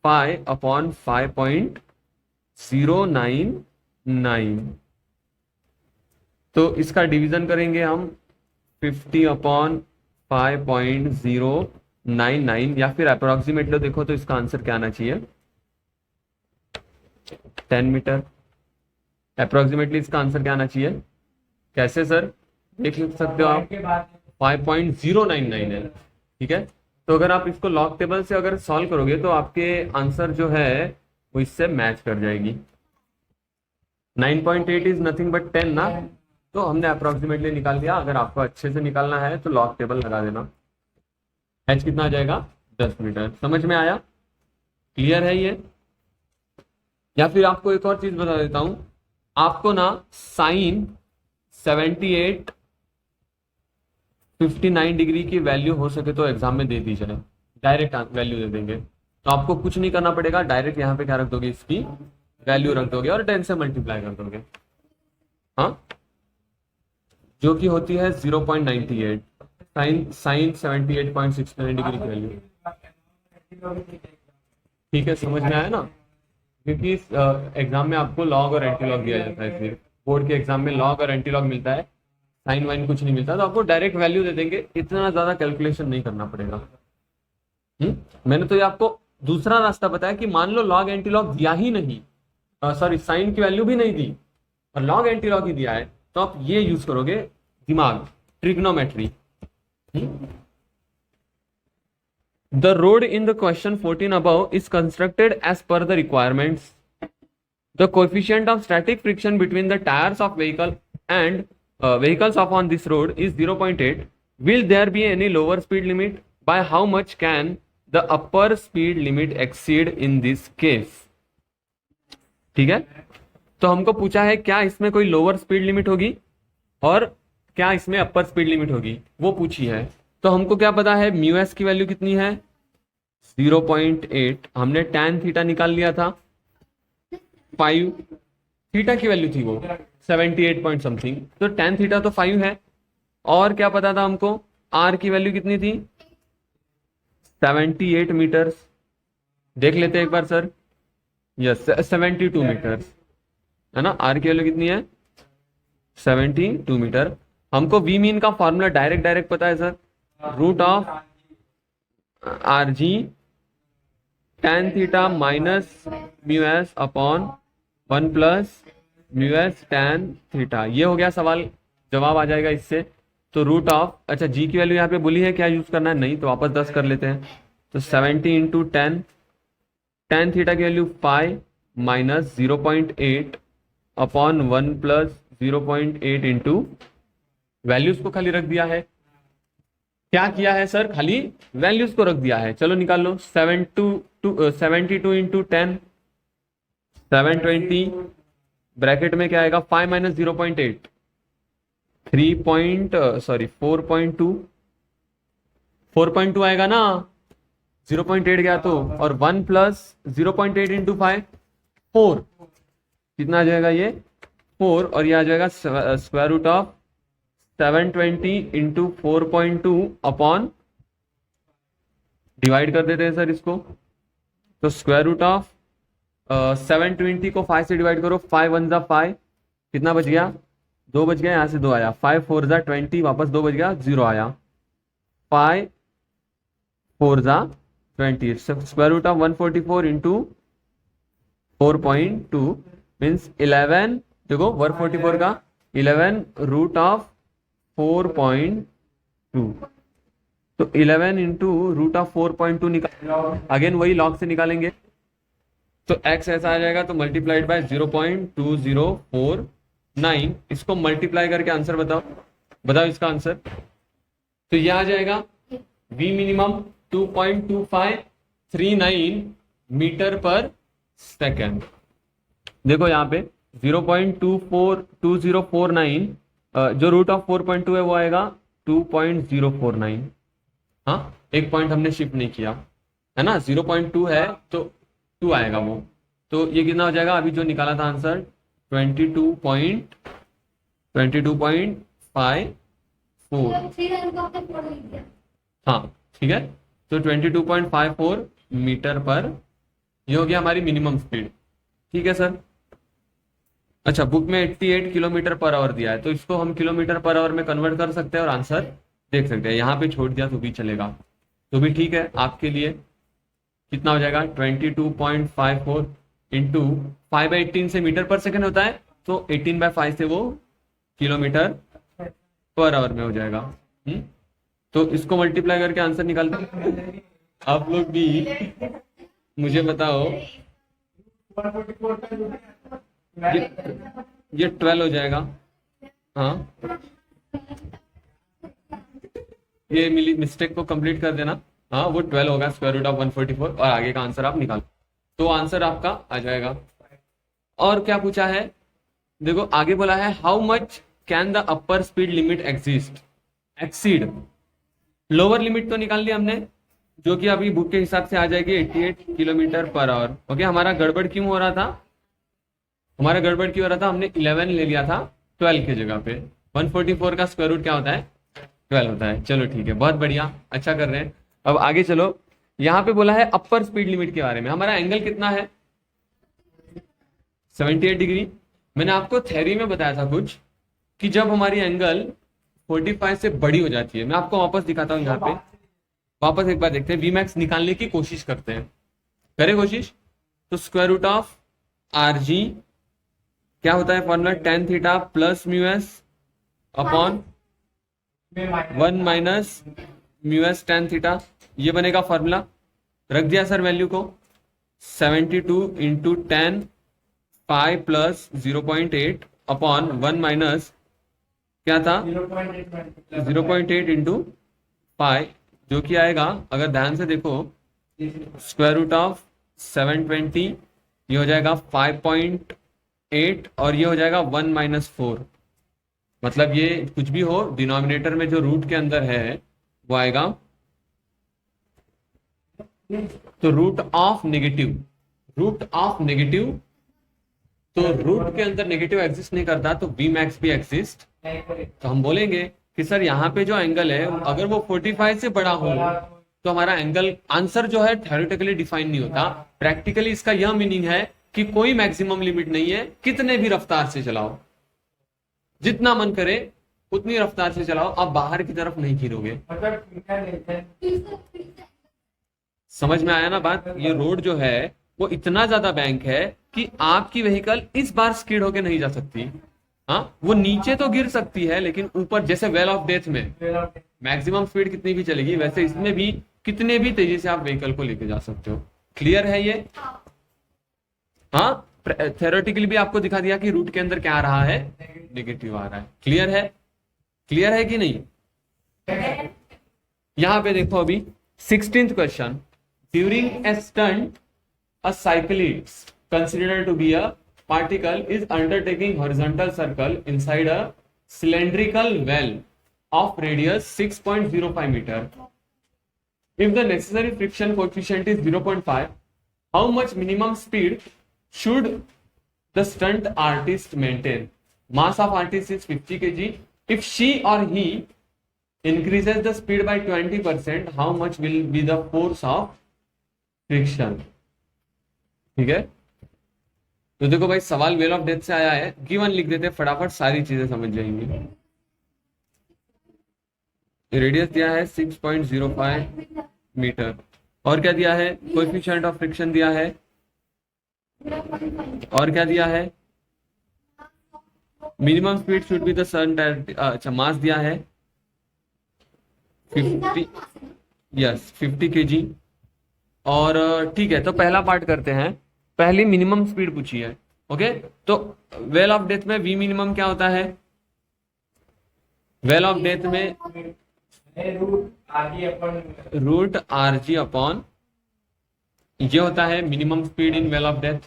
5/5.099। तो इसका डिवीजन करेंगे हम 50/5.099, या फिर अप्रोक्सीमेटली देखो तो इसका आंसर क्या आना चाहिए 10 मीटर। अप्रोक्सीमेटली इसका आंसर क्या आना चाहिए, कैसे सर, देख सकते हो आप 5.099 है, ठीक है। तो अगर आप इसको लॉग टेबल से अगर सॉल्व करोगे तो आपके आंसर जो है वो इससे मैच कर जाएगी। 9.8 इज नथिंग बट 10 ना, तो हमने अप्रोक्सीमेटली निकाल दिया। अगर आपको अच्छे से निकालना है तो लॉग टेबल लगा देना। एच कितना आ जाएगा 10 मीटर। समझ में आया, क्लियर है ये। या फिर आपको एक और चीज बता देता हूं, आपको ना साइन 78 59 डिग्री की वैल्यू हो सके तो एग्जाम में दे दी जाए, डायरेक्ट वैल्यू दे देंगे। तो आपको कुछ नहीं करना पड़ेगा, डायरेक्ट यहाँ पे क्या रख दोगे, इसकी वैल्यू रख दोगे और 10 से मल्टीप्लाई कर दोगे, हाँ, जो कि होती है 0.98 साइन 78.69 डिग्री की वैल्यू। ठीक है, समझ में आया ना, क्योंकि एग्जाम में आपको लॉग और एंटी लॉग दिया जाता है, इसलिए बोर्ड के एग्जाम में लॉग और एंटी लॉग मिलता है, साइन वाइन कुछ नहीं मिलता। तो आपको डायरेक्ट वैल्यू दे देंगे, इतना ज्यादा कैलकुलेशन नहीं करना पड़ेगा। मैंने तो ये आपको दूसरा रास्ता बताया कि मान लो लॉग एंटी लॉग दिया ही नहीं, सॉरी साइन की वैल्यू भी नहीं दी और लॉग एंटी लॉग ही दिया है, तो आप ये यूज करोगे दिमाग, trigonometry. The road in the question 14 above is constructed as per the requirements. The coefficient of static friction between the tires of vehicle and vehicles of on this road is 0.8. Will there be any lower speed limit? By how much can the upper speed limit exceed in this case? ठीक है, तो हमको पूछा है क्या इसमें कोई लोअर स्पीड लिमिट होगी और क्या इसमें अपर स्पीड लिमिट होगी, वो पूछी है। तो हमको क्या पता है, म्यू एस की वैल्यू कितनी है 0.8। हमने tan थीटा निकाल लिया था 5, थीटा की वैल्यू थी वो 78 पॉइंट समथिंग, तो tan थीटा तो 5 है। और क्या पता था हमको, r की वैल्यू कितनी थी 78 मीटर्स। देख लेते हैं एक बार सर, यस 72 मीटर्स है ना, r की वैल्यू कितनी है 72 मीटर। हमको वी मीन का फॉर्मूला डायरेक्ट पता है sir, root of r g tan theta minus mu s upon 1 plus mu s tan theta. ये हो गया सवाल, जवाब आ जाएगा इससे। तो रूट ऑफ, अच्छा जी की वैल्यू यहाँ पे बोली है, क्या यूज करना है, नहीं तो वापस 10 कर लेते हैं। तो 70 इंटू tan थीटा की value 5 minus 0.8 upon 1 plus 0.8 into values को खाली रख दिया है। क्या किया है सर, खाली वैल्यूज को रख दिया है। चलो निकाल लो, 72 इंटू 10 720 ब्रैकेट में क्या आएगा 5 माइनस 0.8 4.2 आएगा ना, 0.8 गया तो, और 1 प्लस 0.8 इंटू 5 4, कितना आ जाएगा ये 4, और ये आ जाएगा square root of 720 into 4.2 upon, divide कर देते हैं सर इसको, तो स्क्वायर रूट ऑफ 720 को 5 से डिवाइड करो, 5 1 जा 5, कितना बच गया 2 बच गया, यहाँ से 2 आया, 5 4 जा 20, वापस 2 बच गया 0 आया, 5 4 जा 20, square root of 144 into 4.2 means 11, देखो 144 का 11 रूट ऑफ 4.2, तो 11 इंटू रूट ऑफ 4.2 निकाल, अगेन वही लॉग से निकालेंगे, तो x ऐसा आ जाएगा, तो मल्टीप्लाइड बाय 0.2049, इसको मल्टीप्लाई करके आंसर बताओ इसका आंसर। तो ये आ जाएगा v minimum 2.2539 metre per second. देखो यहाँ पे 0.2049 जो रूट ऑफ 4.2 है वो आएगा 2.049। हाँ, एक पॉइंट हमने शिफ्ट नहीं किया है ना, 0.2 है तो 2 आएगा वो, तो ये कितना हो जाएगा, अभी जो निकाला था आंसर 22.2 22.54। हाँ ठीक है, तो 22.54 मीटर पर, ये हो गया हमारी मिनिमम स्पीड। ठीक है सर। अच्छा, बुक में 88 किलोमीटर पर आवर दिया है, तो इसको हम किलोमीटर पर आवर में कन्वर्ट कर सकते हैं और आंसर देख सकते हैं। यहाँ पे छोड़ दिया तो भी चलेगा, तो भी ठीक है आपके लिए। कितना हो जाएगा 22.54 इंटू 5/18 से मीटर पर सेकेंड होता है, तो 18/5 से वो किलोमीटर पर आवर में हो जाएगा। तो इसको मल्टीप्लाई करके आंसर निकालते हैं। आप लोग भी मुझे बताओ, ये 12 हो जाएगा। हाँ, ये मिली मिस्टेक को कंप्लीट कर देना। हाँ, वो 12 होगा, स्क्वायर रूट ऑफ 144, और आगे का आंसर आप निकालो, तो आंसर आपका आ जाएगा। और क्या पूछा है, देखो आगे बोला है how much can the upper speed limit exceed. Lower limit तो निकाल लिया हमने, जो कि अभी बुक के हिसाब से आ जाएगी 88 किलोमीटर पर आवर। ओके, हमारा गड़बड़ क्यों हो रहा था, हमने 11 ले लिया था 12 की जगह पे। 144 का स्क्वायर रूट क्या होता है, 12 होता है। चलो ठीक है, बहुत बढ़िया, अच्छा कर रहे हैं। अब आगे चलो, यहाँ पे बोला है अपर स्पीड लिमिट के बारे में। हमारा एंगल कितना है, 78 डिग्री। मैंने आपको थ्योरी में बताया था कुछ, कि जब हमारी एंगल 45 से बड़ी हो जाती है, मैं आपको वापस दिखाता हूँ यहाँ पे, वापस एक बार देखते हैं, Vmax निकालने की कोशिश करते हैं, करें कोशिश। तो square root of r g क्या होता है formula, tan theta plus mu s upon 1 minus mu s tan theta, ये बनेगा फॉर्मूला। रख दिया सर वैल्यू को, 72 into tan pi plus 0.8 upon 1 minus क्या था 0.8 इंटू पाई, जो कि आएगा, अगर ध्यान से देखो, स्क्वायर रूट ऑफ 720, ये हो जाएगा 5.8, और ये हो जाएगा 1 माइनस 4। मतलब ये कुछ भी हो, डिनोमिनेटर में जो रूट के अंदर है वो आएगा, तो रूट ऑफ नेगेटिव, तो रूट के अंदर नेगेटिव एग्जिस्ट नहीं करता, तो Vmax भी एग्जिस्ट। तो हम बोलेंगे कि सर यहाँ पे जो एंगल है, अगर वो 45 से बड़ा हो तो हमारा एंगल, आंसर जो है थ्योरेटिकली डिफाइन नहीं होता, प्रैक्टिकली इसका यह मीनिंग है कि कोई मैक्सिमम लिमिट नहीं है, कितने भी रफ्तार से चलाओ, जितना मन करे उतनी रफ्तार से चलाओ, आप बाहर की तरफ नहीं गिरोगे। समझ में आया ना बात। ये रोड जो है वो इतना ज्यादा बैंक है कि आपकी व्हीकल इस बार स्किड होके नहीं जा सकती। हाँ, वो नीचे तो गिर सकती है, लेकिन ऊपर, जैसे वेल ऑफ डेथ में मैक्सिमम स्पीड कितनी भी चलेगी, वैसे इसमें भी कितने भी तेजी से आप व्हीकल को लेके जा सकते हो। क्लियर है ये। हाँ, थ्योरेटिकली भी आपको दिखा दिया कि रूट के अंदर क्या आ रहा है, नेगेटिव आ रहा है। क्लियर है कि नहीं। यहां पे देखो अभी 16th question, during a stunt a cyclist considered to be a particle is undertaking horizontal circle inside a cylindrical well of radius 6.05 meter. If the necessary friction coefficient is 0.5, how much minimum speed should the stunt artist maintain? Mass of artist is 50 kg. If she or he increases the speed by 20%, how much will be the force of friction? ठीक है, तो देखो भाई, सवाल वेल ऑफ डेथ से आया है, गिवन लिख देते फटाफट, सारी चीजें समझ जाएंगे। रेडियस दिया है 6.05 मीटर, और क्या दिया है, कोएफिशिएंट ऑफ फ्रिक्शन दिया है, और क्या दिया है, minimum speed should be the sun, अच्छा मास दिया है 50, यस 50 kg। और ठीक है, तो पहला पार्ट करते हैं, पहली मिनिमम स्पीड पूछी है। ओके, तो वेल ऑफ डेथ में वी मिनिमम क्या होता है, वेल ऑफ डेथ में रूट आर जी अपॉन, ये होता है minimum speed in well of death.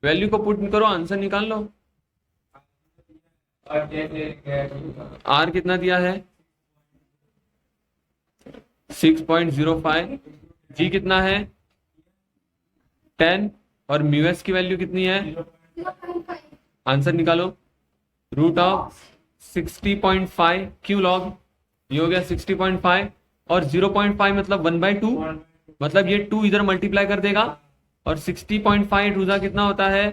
Value को पुट करो, आंसर निकाल लो। आर कितना दिया है 6.05, जी कितना है 10, और म्यू एस की वैल्यू कितनी है, आंसर निकालो, रूट ऑफ 60.5 क्यू लॉग, ये हो गया 60.5, और 0.5 मतलब 1/2, मतलब ये 2 इधर मल्टीप्लाई कर देगा, और 60.5 टू कितना होता है,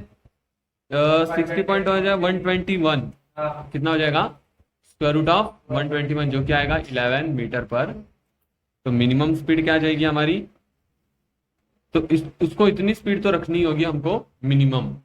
60 पॉइंट हो जाएगा 121, कितना हो जाएगा, स्क्वायर रूट ऑफ 121, जो कि आएगा 11 मीटर पर। तो मिनिमम स्पीड क्या आ जाएगी हमारी, तो उसको इतनी स्पीड तो रखनी होगी हमको मिनिमम,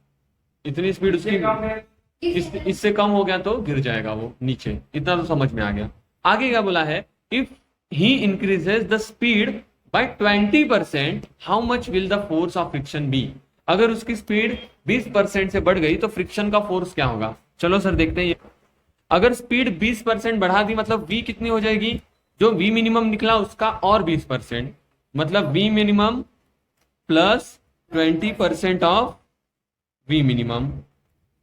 इतनी स्पीड उसकी इससे कम हो गया तो गिर जाएगा वो नीचे, इतना तो समझ में आ गया। आगे क्या बोला है, if he increases the speed by 20%, how much will the force of friction be. अगर उसकी स्पीड 20% से बढ़ गई तो फ्रिक्शन का फोर्स क्या होगा। चलो सर देखते हैं। अगर स्पीड 20% बढ़ा दी मतलब v कितनी हो जाएगी, जो v मिनिमम निकला उसका और 20%, मतलब v minimum plus 20% of v minimum,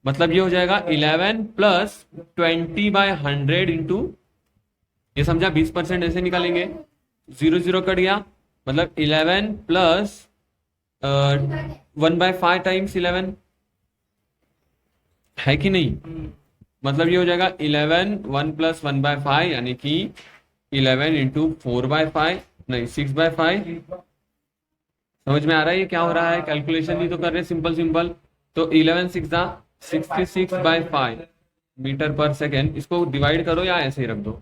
मतलब ये हो जाएगा 11 प्लस 20/100 इंटू, ये समझा, 20% ऐसे निकालेंगे, 0 कट गया, मतलब 11 प्लस 1/5 टाइम्स 11, है कि नहीं, मतलब ये हो जाएगा 11 1 प्लस 1/5 यानी कि 11 इंटू 4/5, नहीं 6/5। समझ में आ रहा है ये क्या हो रहा है, कैलकुलेशन ही तो कर रहे हैं सिंपल। तो 11 6 66/5 मीटर पर सेकेंड, इसको डिवाइड करो या ऐसे ही रख दो,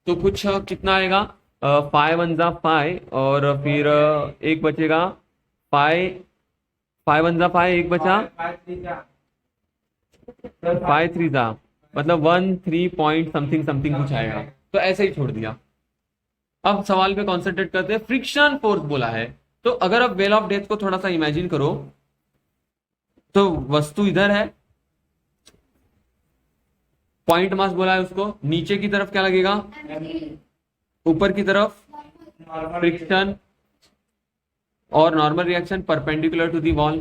तो कुछ कितना आएगा, 5 1 5, और फिर एक बचेगा 5 5 1 5, एक बचा 5 3 जा, मतलब 13 पॉइंट समथिंग समथिंग कुछ आएगा, तो ऐसे ही छोड़ दिया। अब सवाल पे कॉन्सेंट्रेट करते हैं। फ्रिक्शन फोर्स बोला है, तो अगर आप वेल ऑफ डेथ को थोड़ा सा इमेजिन करो, तो वस्तु इधर है, पॉइंट मास बोला है उसको, नीचे की तरफ क्या लगेगा, ऊपर की तरफ फ्रिक्शन, और normal reaction perpendicular to the wall.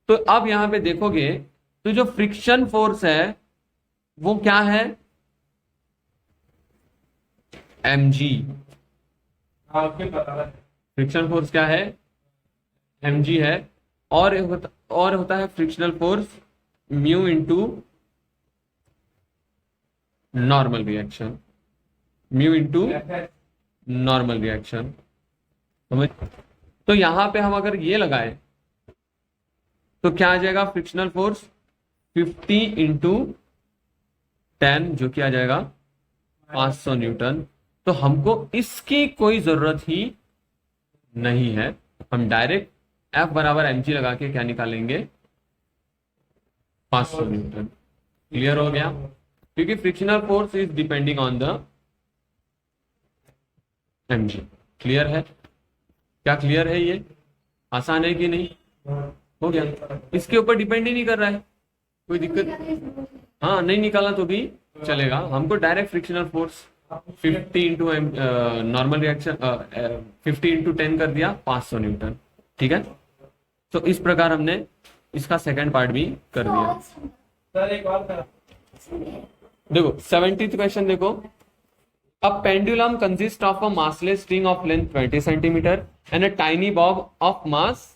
तो अब यहां पे देखोगे तो जो फ्रिक्शन फोर्स है वो क्या है, mg। फ्रिक्शन फोर्स क्या है, mg है, और होता है frictional force mu into normal reaction, mu into normal reaction, समझ। तो यहां पे हम अगर ये लगाए तो क्या आ जाएगा, फ्रिक्शनल फोर्स 50 इंटू 10, जो कि आ जाएगा 500 न्यूटन। तो हमको इसकी कोई जरूरत ही नहीं है, हम डायरेक्ट F बराबर mg लगा के क्या निकालेंगे, 500 न्यूटन। क्लियर हो गया, क्योंकि frictional force is depending on the mg। Clear है, क्या क्लियर है, ये आसान है कि नहीं, हो गया, इसके ऊपर डिपेंड ही नहीं कर रहा है, कोई दिक्कत, हाँ नहीं निकाला तो भी चलेगा, हमको direct frictional force 50 into normal reaction 50 into 10 कर दिया, 500 न्यूटन। ठीक है, तो इस प्रकार हमने इसका सेकंड पार्ट भी कर दिया। देखो 70th क्वेश्चन देखो, a pendulum consist of a massless string of length 20 centimetre and a tiny bob of mass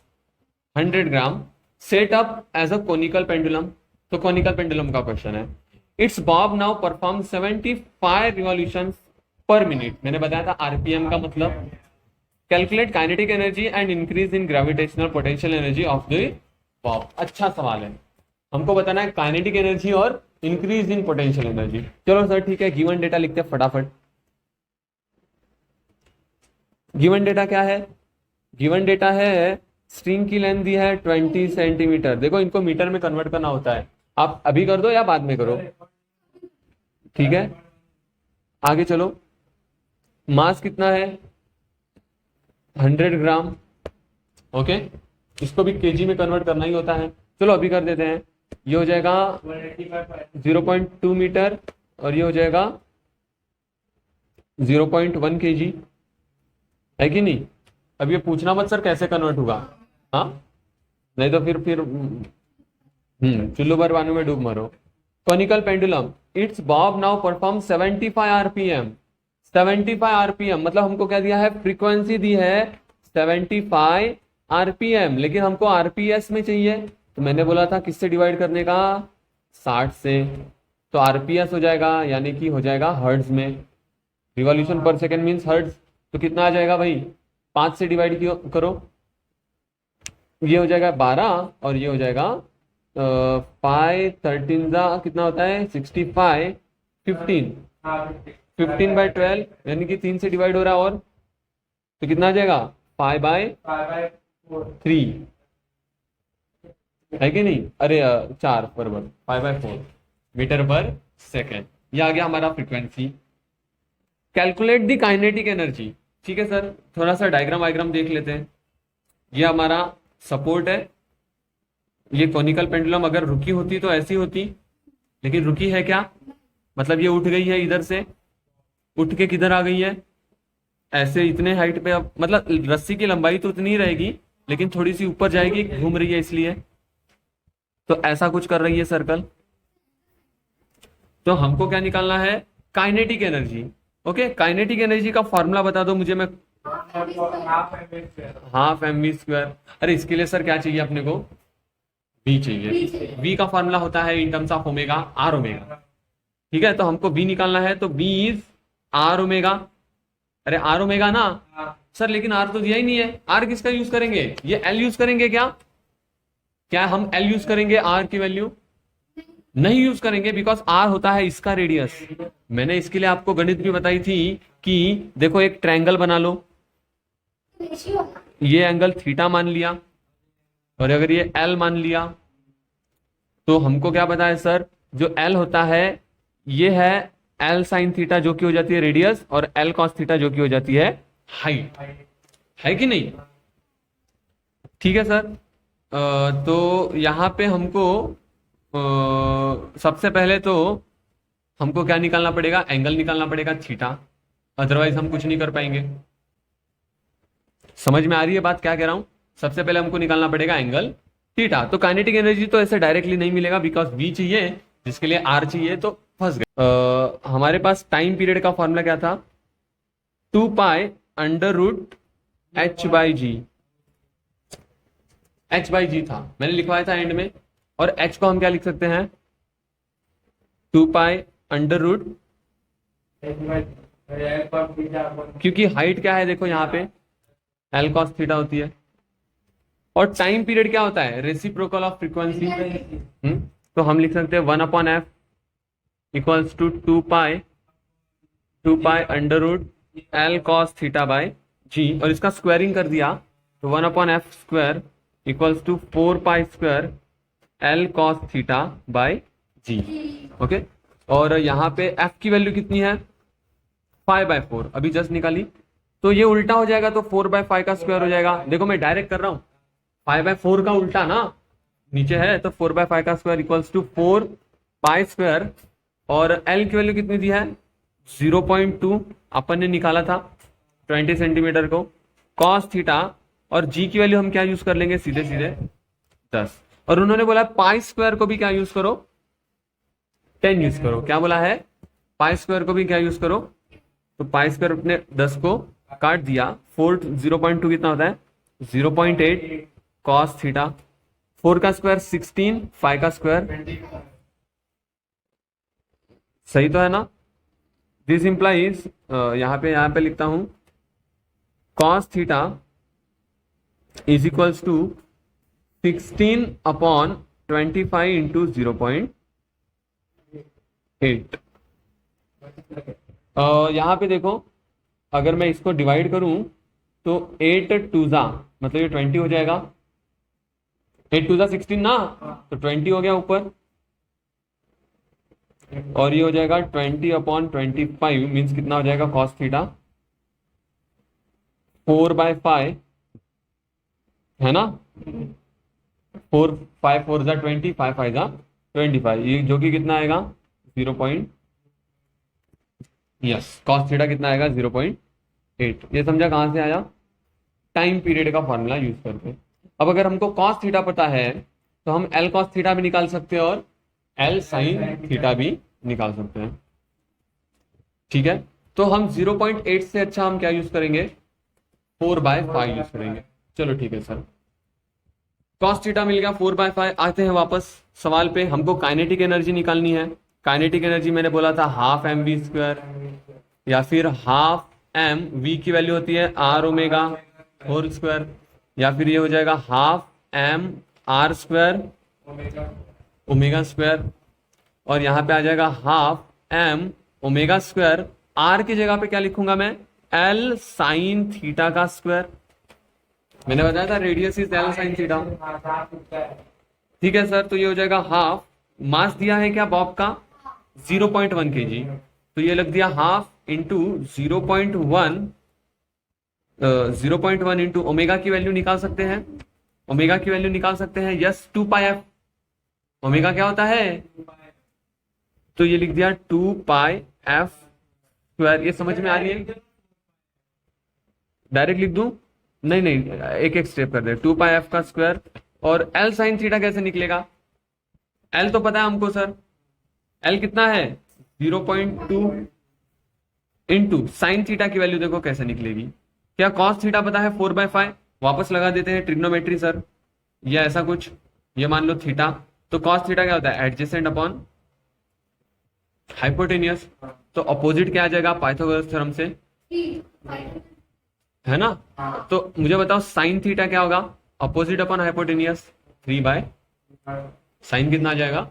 100 gram set up as a conical pendulum. तो कोनिकल पेंडुलम का क्वेश्चन है। Its bob now perform 75 revolutions per minute. मैंने बताया था आरपीएम का मतलब। Calculate kinetic energy and increase in gravitational potential energy of the bob. अच्छा सवाल है, हमको बताना है काइनेटिक एनर्जी और इंक्रीज इन पोटेंशियल एनर्जी। चलो सर ठीक है, गिवन डेटा लिखते हैं फटाफट। गिवन डेटा क्या है, गिवन डेटा है स्ट्रिंग की लेंथ दी है 20 सेंटीमीटर। देखो इनको मीटर में कन्वर्ट करना होता है, आप अभी कर दो या बाद में करो, ठीक है। आगे चलो, मास कितना है 100 ग्राम, ओके, इसको भी केजी में कन्वर्ट करना ही होता है। चलो अभी कर देते हैं, ये हो जाएगा 0.2 मीटर और ये हो जाएगा 0.1 केजी, है कि नहीं। अब ये पूछना मत सर कैसे कन्वर्ट होगा, हाँ नहीं तो फिर चुल्लू भर पानी में डूब मरो। Conical pendulum, it's bob now perform 75 RPM. 75 RPM मतलब हमको क्या दिया है, फ्रीक्वेंसी दी है 75 आरपीएम, लेकिन हमको आरपीएस में चाहिए। तो मैंने बोला था किससे डिवाइड करने का, 60 से। तो आरपीएस हो जाएगा, यानी कि हो जाएगा हर्ट्ज में, revolution per second means hertz. तो कितना आ जाएगा भाई, 5 से डिवाइड करो, ये हो जाएगा 12 और ये हो जाएगा 5 13 कितना होता है 65, 15, 15/12 यानी कि 3 से डिवाइड हो रहा है, और तो कितना आ जाएगा 5/3 है कि नहीं, अरे 4 बराबर 5/4 मीटर पर सेकेंड। ये आ गया हमारा frequency. Calculate the kinetic energy. ठीक है सर, थोड़ा सा डायग्राम वायग्राम देख लेते हैं। ये हमारा सपोर्ट है, ये कॉनिकल पेंडुलम अगर रुकी होती तो ऐसी होती, लेकिन रुकी है क्या, मतलब ये उठ गई है इधर से, उठ के किधर आ गई है, ऐसे इतने हाइट पे। अब मतलब रस्सी की लंबाई तो उतनी ही रहेगी, लेकिन थोड़ी सी ऊपर जाएगी, घूम रही है इसलिए, तो ऐसा कुछ कर रही है सर्कल। तो हमको क्या निकालना है, kinetic energy. Okay, kinetic energy का फॉर्मूला बता दो मुझे। मैं हाफ mv²। अरे इसके लिए सर क्या चाहिए अपने को, v चाहिए। v का फॉर्मूला होता है in terms of omega, r omega. ठीक है, तो हमको v निकालना है, तो v इज आर ओमेगा। अरे आर ओमेगा ना सर, लेकिन आर तो दिया ही नहीं है, आर किसका यूज करेंगे, ये एल यूज करेंगे क्या, क्या हम एल यूज करेंगे आर की वैल्यू, नहीं यूज करेंगे, बिकॉज आर होता है इसका रेडियस। मैंने इसके लिए आपको गणित भी बताई थी कि देखो एक ट्रायंगल बना लो, ये एंगल थीटा मान लिया, और अगर ये एल मान लिया, तो हमको क्या पता है सर, जो एल होता है ये है एल साइन थीटा जो कि हो जाती है रेडियस, और एल कॉस थीटा जो कि हो जाती है हाइट, है कि नहीं। ठीक है सर, तो यहां पे हमको सबसे पहले तो हमको क्या निकालना पड़ेगा, एंगल निकालना पड़ेगा थीटा, अदरवाइज हम कुछ नहीं कर पाएंगे। समझ में आ रही है बात क्या कह रहा हूं, सबसे पहले हमको निकालना पड़ेगा एंगल थीटा। तो काइनेटिक एनर्जी तो ऐसे डायरेक्टली नहीं मिलेगा, बिकॉज v चाहिए, जिसके लिए r चाहिए, तो फंस गए। हमारे पास टाइम पीरियड का फॉर्मूला क्या था, 2π√h/g, h/g था, मैंने लिखवाया था एंड में, और h को हम क्या लिख सकते हैं, 2π √, क्योंकि हाइट क्या है देखो यहाँ पे एल कॉस थीटा होती है, और टाइम पीरियड क्या होता है, रेसिप्रोकल ऑफ फ्रीक्वेंसी। तो हम लिख सकते हैं 1/f equals to 2π √L cos θ/g, और इसका स्क्वायरिंग कर दिया तो 1/f² equals to 4π² L cos θ/g। Okay, और यहाँ पे f की वैल्यू कितनी है, 5/4 अभी जस्ट निकाली, तो ये उल्टा हो जाएगा, तो 4/5 का स्क्वायर हो जाएगा। देखो मैं डायरेक्ट कर रहा हूं, 5/4 का उल्टा ना नीचे है, तो 4/5 का स्क्वायर इक्वल्स टू 4π², और L की वैल्यू कितनी दी है 0.2 अपन ने निकाला था 20 सेंटीमीटर को, cos थीटा, और g की वैल्यू हम क्या यूज कर लेंगे, सीधे सीधे 10, और उन्होंने बोला π² को भी क्या यूज करो, 10 यूज करो। क्या बोला है, π² को भी क्या यूज करो, तो π² अपने 10 को काट दिया, 0.2 कितना होता है 0.8 cos थीटा, 4 का स्क्वायर 16, 5 का स्क्वायर, सही तो है ना। दिस इंप्लाइज, यहाँ पे लिखता हूं cos theta is equals to 16/25 into 0.8। यहाँ पे देखो, अगर मैं इसको डिवाइड करूं तो 8 2 मतलब ये 20 हो जाएगा, 8 2 16 ना, तो 20 हो गया ऊपर, और ये हो जाएगा 20/25 मीन्स कितना हो जाएगा cos थीटा 4/5 है ना, 4 5 4 20, 5 5 25, ये जो कि कितना आएगा 0. यस, cos थीटा कितना आएगा 0.8। ये समझा कहां से आया, टाइम पीरियड का फॉर्मूला यूज करके। अब अगर हमको cos थीटा पता है तो हम L cos थीटा भी निकाल सकते हैं और L sin थीटा भी निकाल सकते हैं। ठीक है, तो हम 0.8 से अच्छा हम क्या यूज करेंगे, 4/5 यूज करेंगे। चलो ठीक है सर, cos थीटा मिल गया 4/5। आते हैं वापस सवाल पे, हमको काइनेटिक एनर्जी निकालनी है। काइनेटिक एनर्जी मैंने बोला था हाफ एम वी स्क्वायर, या फिर हाफ एम, वी की वैल्यू होती है आर ओमेगा होल स्क्वायर, या फिर ये हो जाएगा half m r square omega square, और यहाँ पे आ जाएगा half m omega square. R की जगह पे क्या लिखूंगा मैं, एल साइन थीटा का स्क्वायर। मैंने बताया था radius is l sine theta. ठीक है सर, तो ये हो जाएगा हाफ, मास दिया है क्या बॉब का 0.1 kg, तो ये लग दिया हाफ इंटू 0.1, 0.1 इंटू ओमेगा की वैल्यू निकाल सकते हैं, ओमेगा की वैल्यू निकाल सकते हैं, यस 2 पाई एफ। ओमेगा क्या होता है, तो ये लिख दिया 2 पाई एफ स्क्वायर। ये समझ में आ रही है, डायरेक्ट लिख दूं, नहीं नहीं एक एक स्टेप कर दे, 2 पाई एफ का स्क्वायर। और एल साइन थीटा कैसे निकलेगा, एल तो पता है हमको सर, एल कितना है 0.2 इंटू साइन थीटा की वैल्यू देखो कैसे निकलेगी, क्या कॉस थीटा पता है 4/5, वापस लगा देते हैं ट्रिग्नोमेट्री सर, या ऐसा कुछ, ये मान लो थीटा, तो कॉस थीटा क्या होता है एडजेसेंट अपॉन हाइपोटेनियस, तो अपोजिट क्या आ जाएगा पाइथागोरस थ्योरम से, है ना। तो मुझे बताओ साइन थीटा क्या होगा, अपोजिट अपॉन हाइपोटेनियस 3/, साइन कितना आ जाएगा,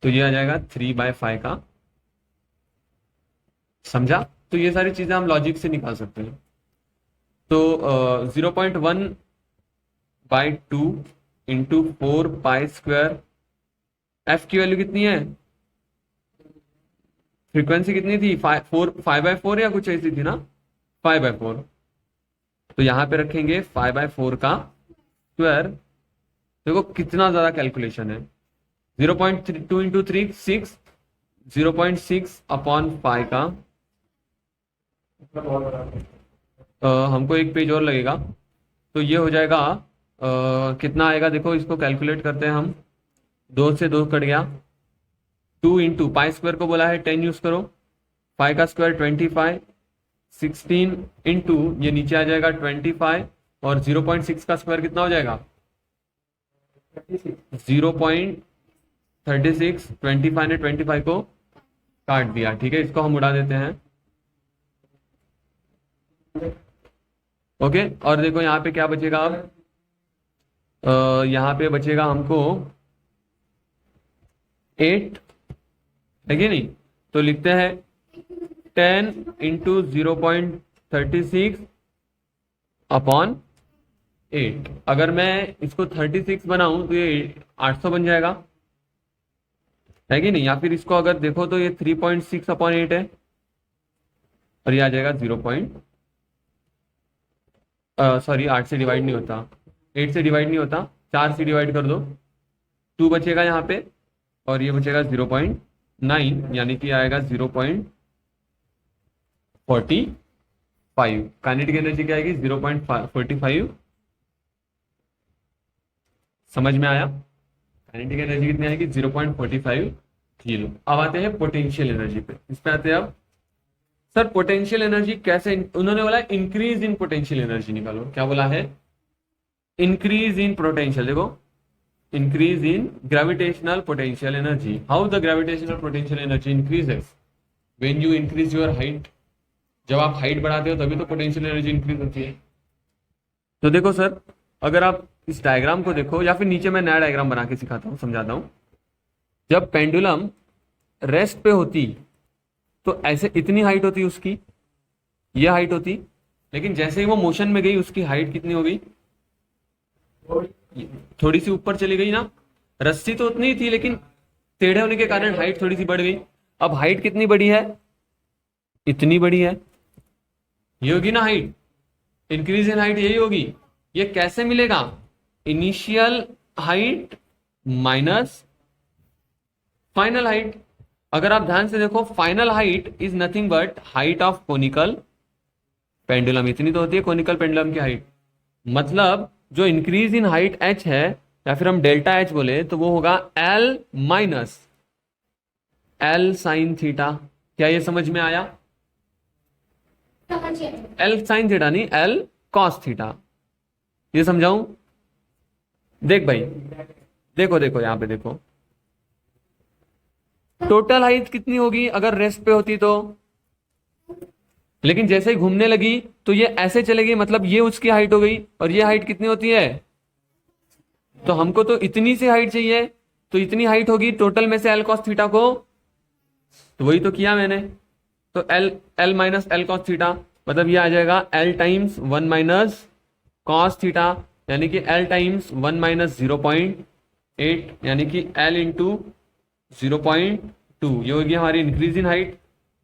तो ये आ जाएगा 3/5 का, समझा। तो ये सारी चीजें हम लॉजिक से निकाल सकते हैं। तो 0.1/2 इंटू 4 पाई स्क्वायर, एफ की वैल्यू कितनी है, फ्रीक्वेंसी कितनी थी 5/4 या कुछ ऐसी थी ना, 5/4, तो यहां पे रखेंगे 5/4 का स्क्वायर। देखो कितना ज्यादा कैलकुलेशन है, 0.2 इंटू 3 6, 0.6 अपॉन 5 का, हमको एक पेज और लगेगा, तो ये हो जाएगा कितना आएगा, देखो इसको कैलकुलेट करते हैं हम, 2 से 2 कट गया, 2 इंटू पाई स्क्वायर को बोला है 10 यूज करो, 5 का स्क्वायर 25, 16 इंटू ये नीचे आ जाएगा 25, और 0.6 का स्क्वायर कितना हो जाएगा 0.36, 25 ने 25 को काट दिया, ठीक है, इसको हम उड़ा देते हैं। ओके, और देखो यहाँ पे क्या बचेगा अब, यहाँ पे बचेगा हमको 8, है कि नहीं, तो लिखते हैं 10 इंटू 0.36 अपॉन 8। अगर मैं इसको 36 बनाऊं तो ये 800 बन जाएगा, है कि नहीं, या फिर इसको अगर देखो तो ये 3.6 अपॉन 8 है, और ये आ जाएगा 8 से डिवाइड नहीं होता, 8 से डिवाइड नहीं होता, 4 से डिवाइड कर दो, 2 बचेगा यहाँ पे, और ये बचेगा 0.9, यानी कि आएगा 0.45। काइनेटिक एनर्जी क्या आएगी 0.45, समझ में आया, काइनेटिक एनर्जी कितनी आएगी 0.45 किलो। अब आते हैं पोटेंशियल एनर्जी पे, इस पे आते हैं अब। सर पोटेंशियल एनर्जी कैसे, उन्होंने बोला इंक्रीज इन पोटेंशियल एनर्जी निकालो, क्या बोला है इंक्रीज इन पोटेंशियल, देखो increase in gravitational potential energy, how the gravitational potential energy increases when you increase your height, जब आप हाइट बढ़ाते हो तभी तो पोटेंशियल एनर्जी इंक्रीज होती है। तो देखो सर, अगर आप इस डायग्राम को देखो, या फिर नीचे मैं नया डायग्राम बना के सिखाता हूँ, समझाता हूँ। जब पेंडुलम रेस्ट पे होती तो ऐसे इतनी हाइट होती उसकी, ये हाइट होती, लेकिन जैसे ही वो मोशन में गई उसकी हाइट कितनी हो गई, थोड़ी सी ऊपर चली गई ना, रस्सी तो उतनी ही थी लेकिन टेढ़े होने के कारण हाइट थोड़ी सी बढ़ गई। अब हाइट कितनी बड़ी है, इतनी बड़ी है, ये होगी ना हाइट, इंक्रीज इन हाइट यही होगी। ये कैसे मिलेगा, initial height minus final height. अगर आप ध्यान से देखो, final height is nothing but height of conical pendulum, इतनी तो होती है कोनिकल पेंडुलम की हाइट। मतलब जो इंक्रीज इन हाइट h है, या फिर हम डेल्टा h बोले, तो वो होगा L minus L sine theta. क्या ये समझ में आया, L साइन थीटा नहीं, L कॉस थीटा। ये समझाऊं, देख भाई, देखो देखो यहां पे देखो, टोटल हाइट कितनी होगी अगर रेस्ट पे होती तो, लेकिन जैसे ही घूमने लगी तो ये ऐसे चलेगी, मतलब ये उसकी हाइट हो गई, और ये हाइट कितनी होती है, तो हमको तो इतनी सी हाइट चाहिए, तो इतनी हाइट होगी टोटल में से एल कॉस थीटा को, तो वही तो किया मैंने। तो L L minus L cos theta, मतलब ये आ जाएगा L times 1 minus cos theta, यानी कि एल टाइम्स 1 माइनस 0.8, यानी कि एल इंटू 0.2। ये होगी हमारी इंक्रीज इन हाइट,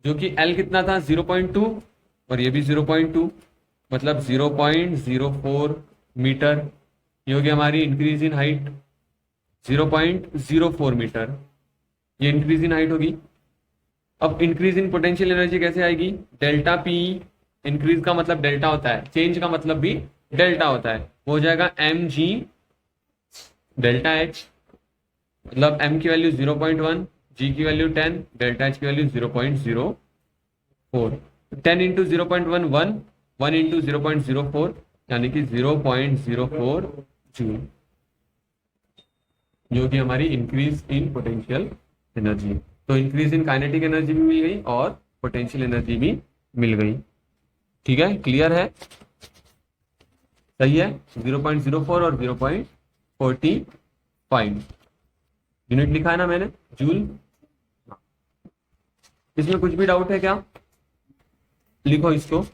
जो कि एल कितना था 0.2, और ये भी 0.2, मतलब 0.04 मीटर। ये होगी हमारी इंक्रीज इन हाइट 0.04 मीटर, ये इंक्रीज इन हाइट होगी। अब इंक्रीज इन पोटेंशियल एनर्जी कैसे आएगी, डेल्टा पी, इंक्रीज का मतलब डेल्टा होता है, चेंज का मतलब भी डेल्टा होता है, वो हो जाएगा एम जी डेल्टा एच, मतलब एम की वैल्यू 0.1, जी की वैल्यू 10, डेल्टा एच की वैल्यू 0.04। 10 इंटू 0.1 1, 1 इंटू 0.04, यानी कि 0.04 जूल, जो कि हमारी इंक्रीज इन पोटेंशियल एनर्जी। तो इंक्रीज इन काइनेटिक एनर्जी भी मिल गई और पोटेंशियल एनर्जी भी मिल गई। ठीक है, क्लियर है, सही है। 0.04 और 0.45 यूनिट लिखा है ना मैंने, जूल। इसमें कुछ भी डाउट है क्या, लिखो इसको।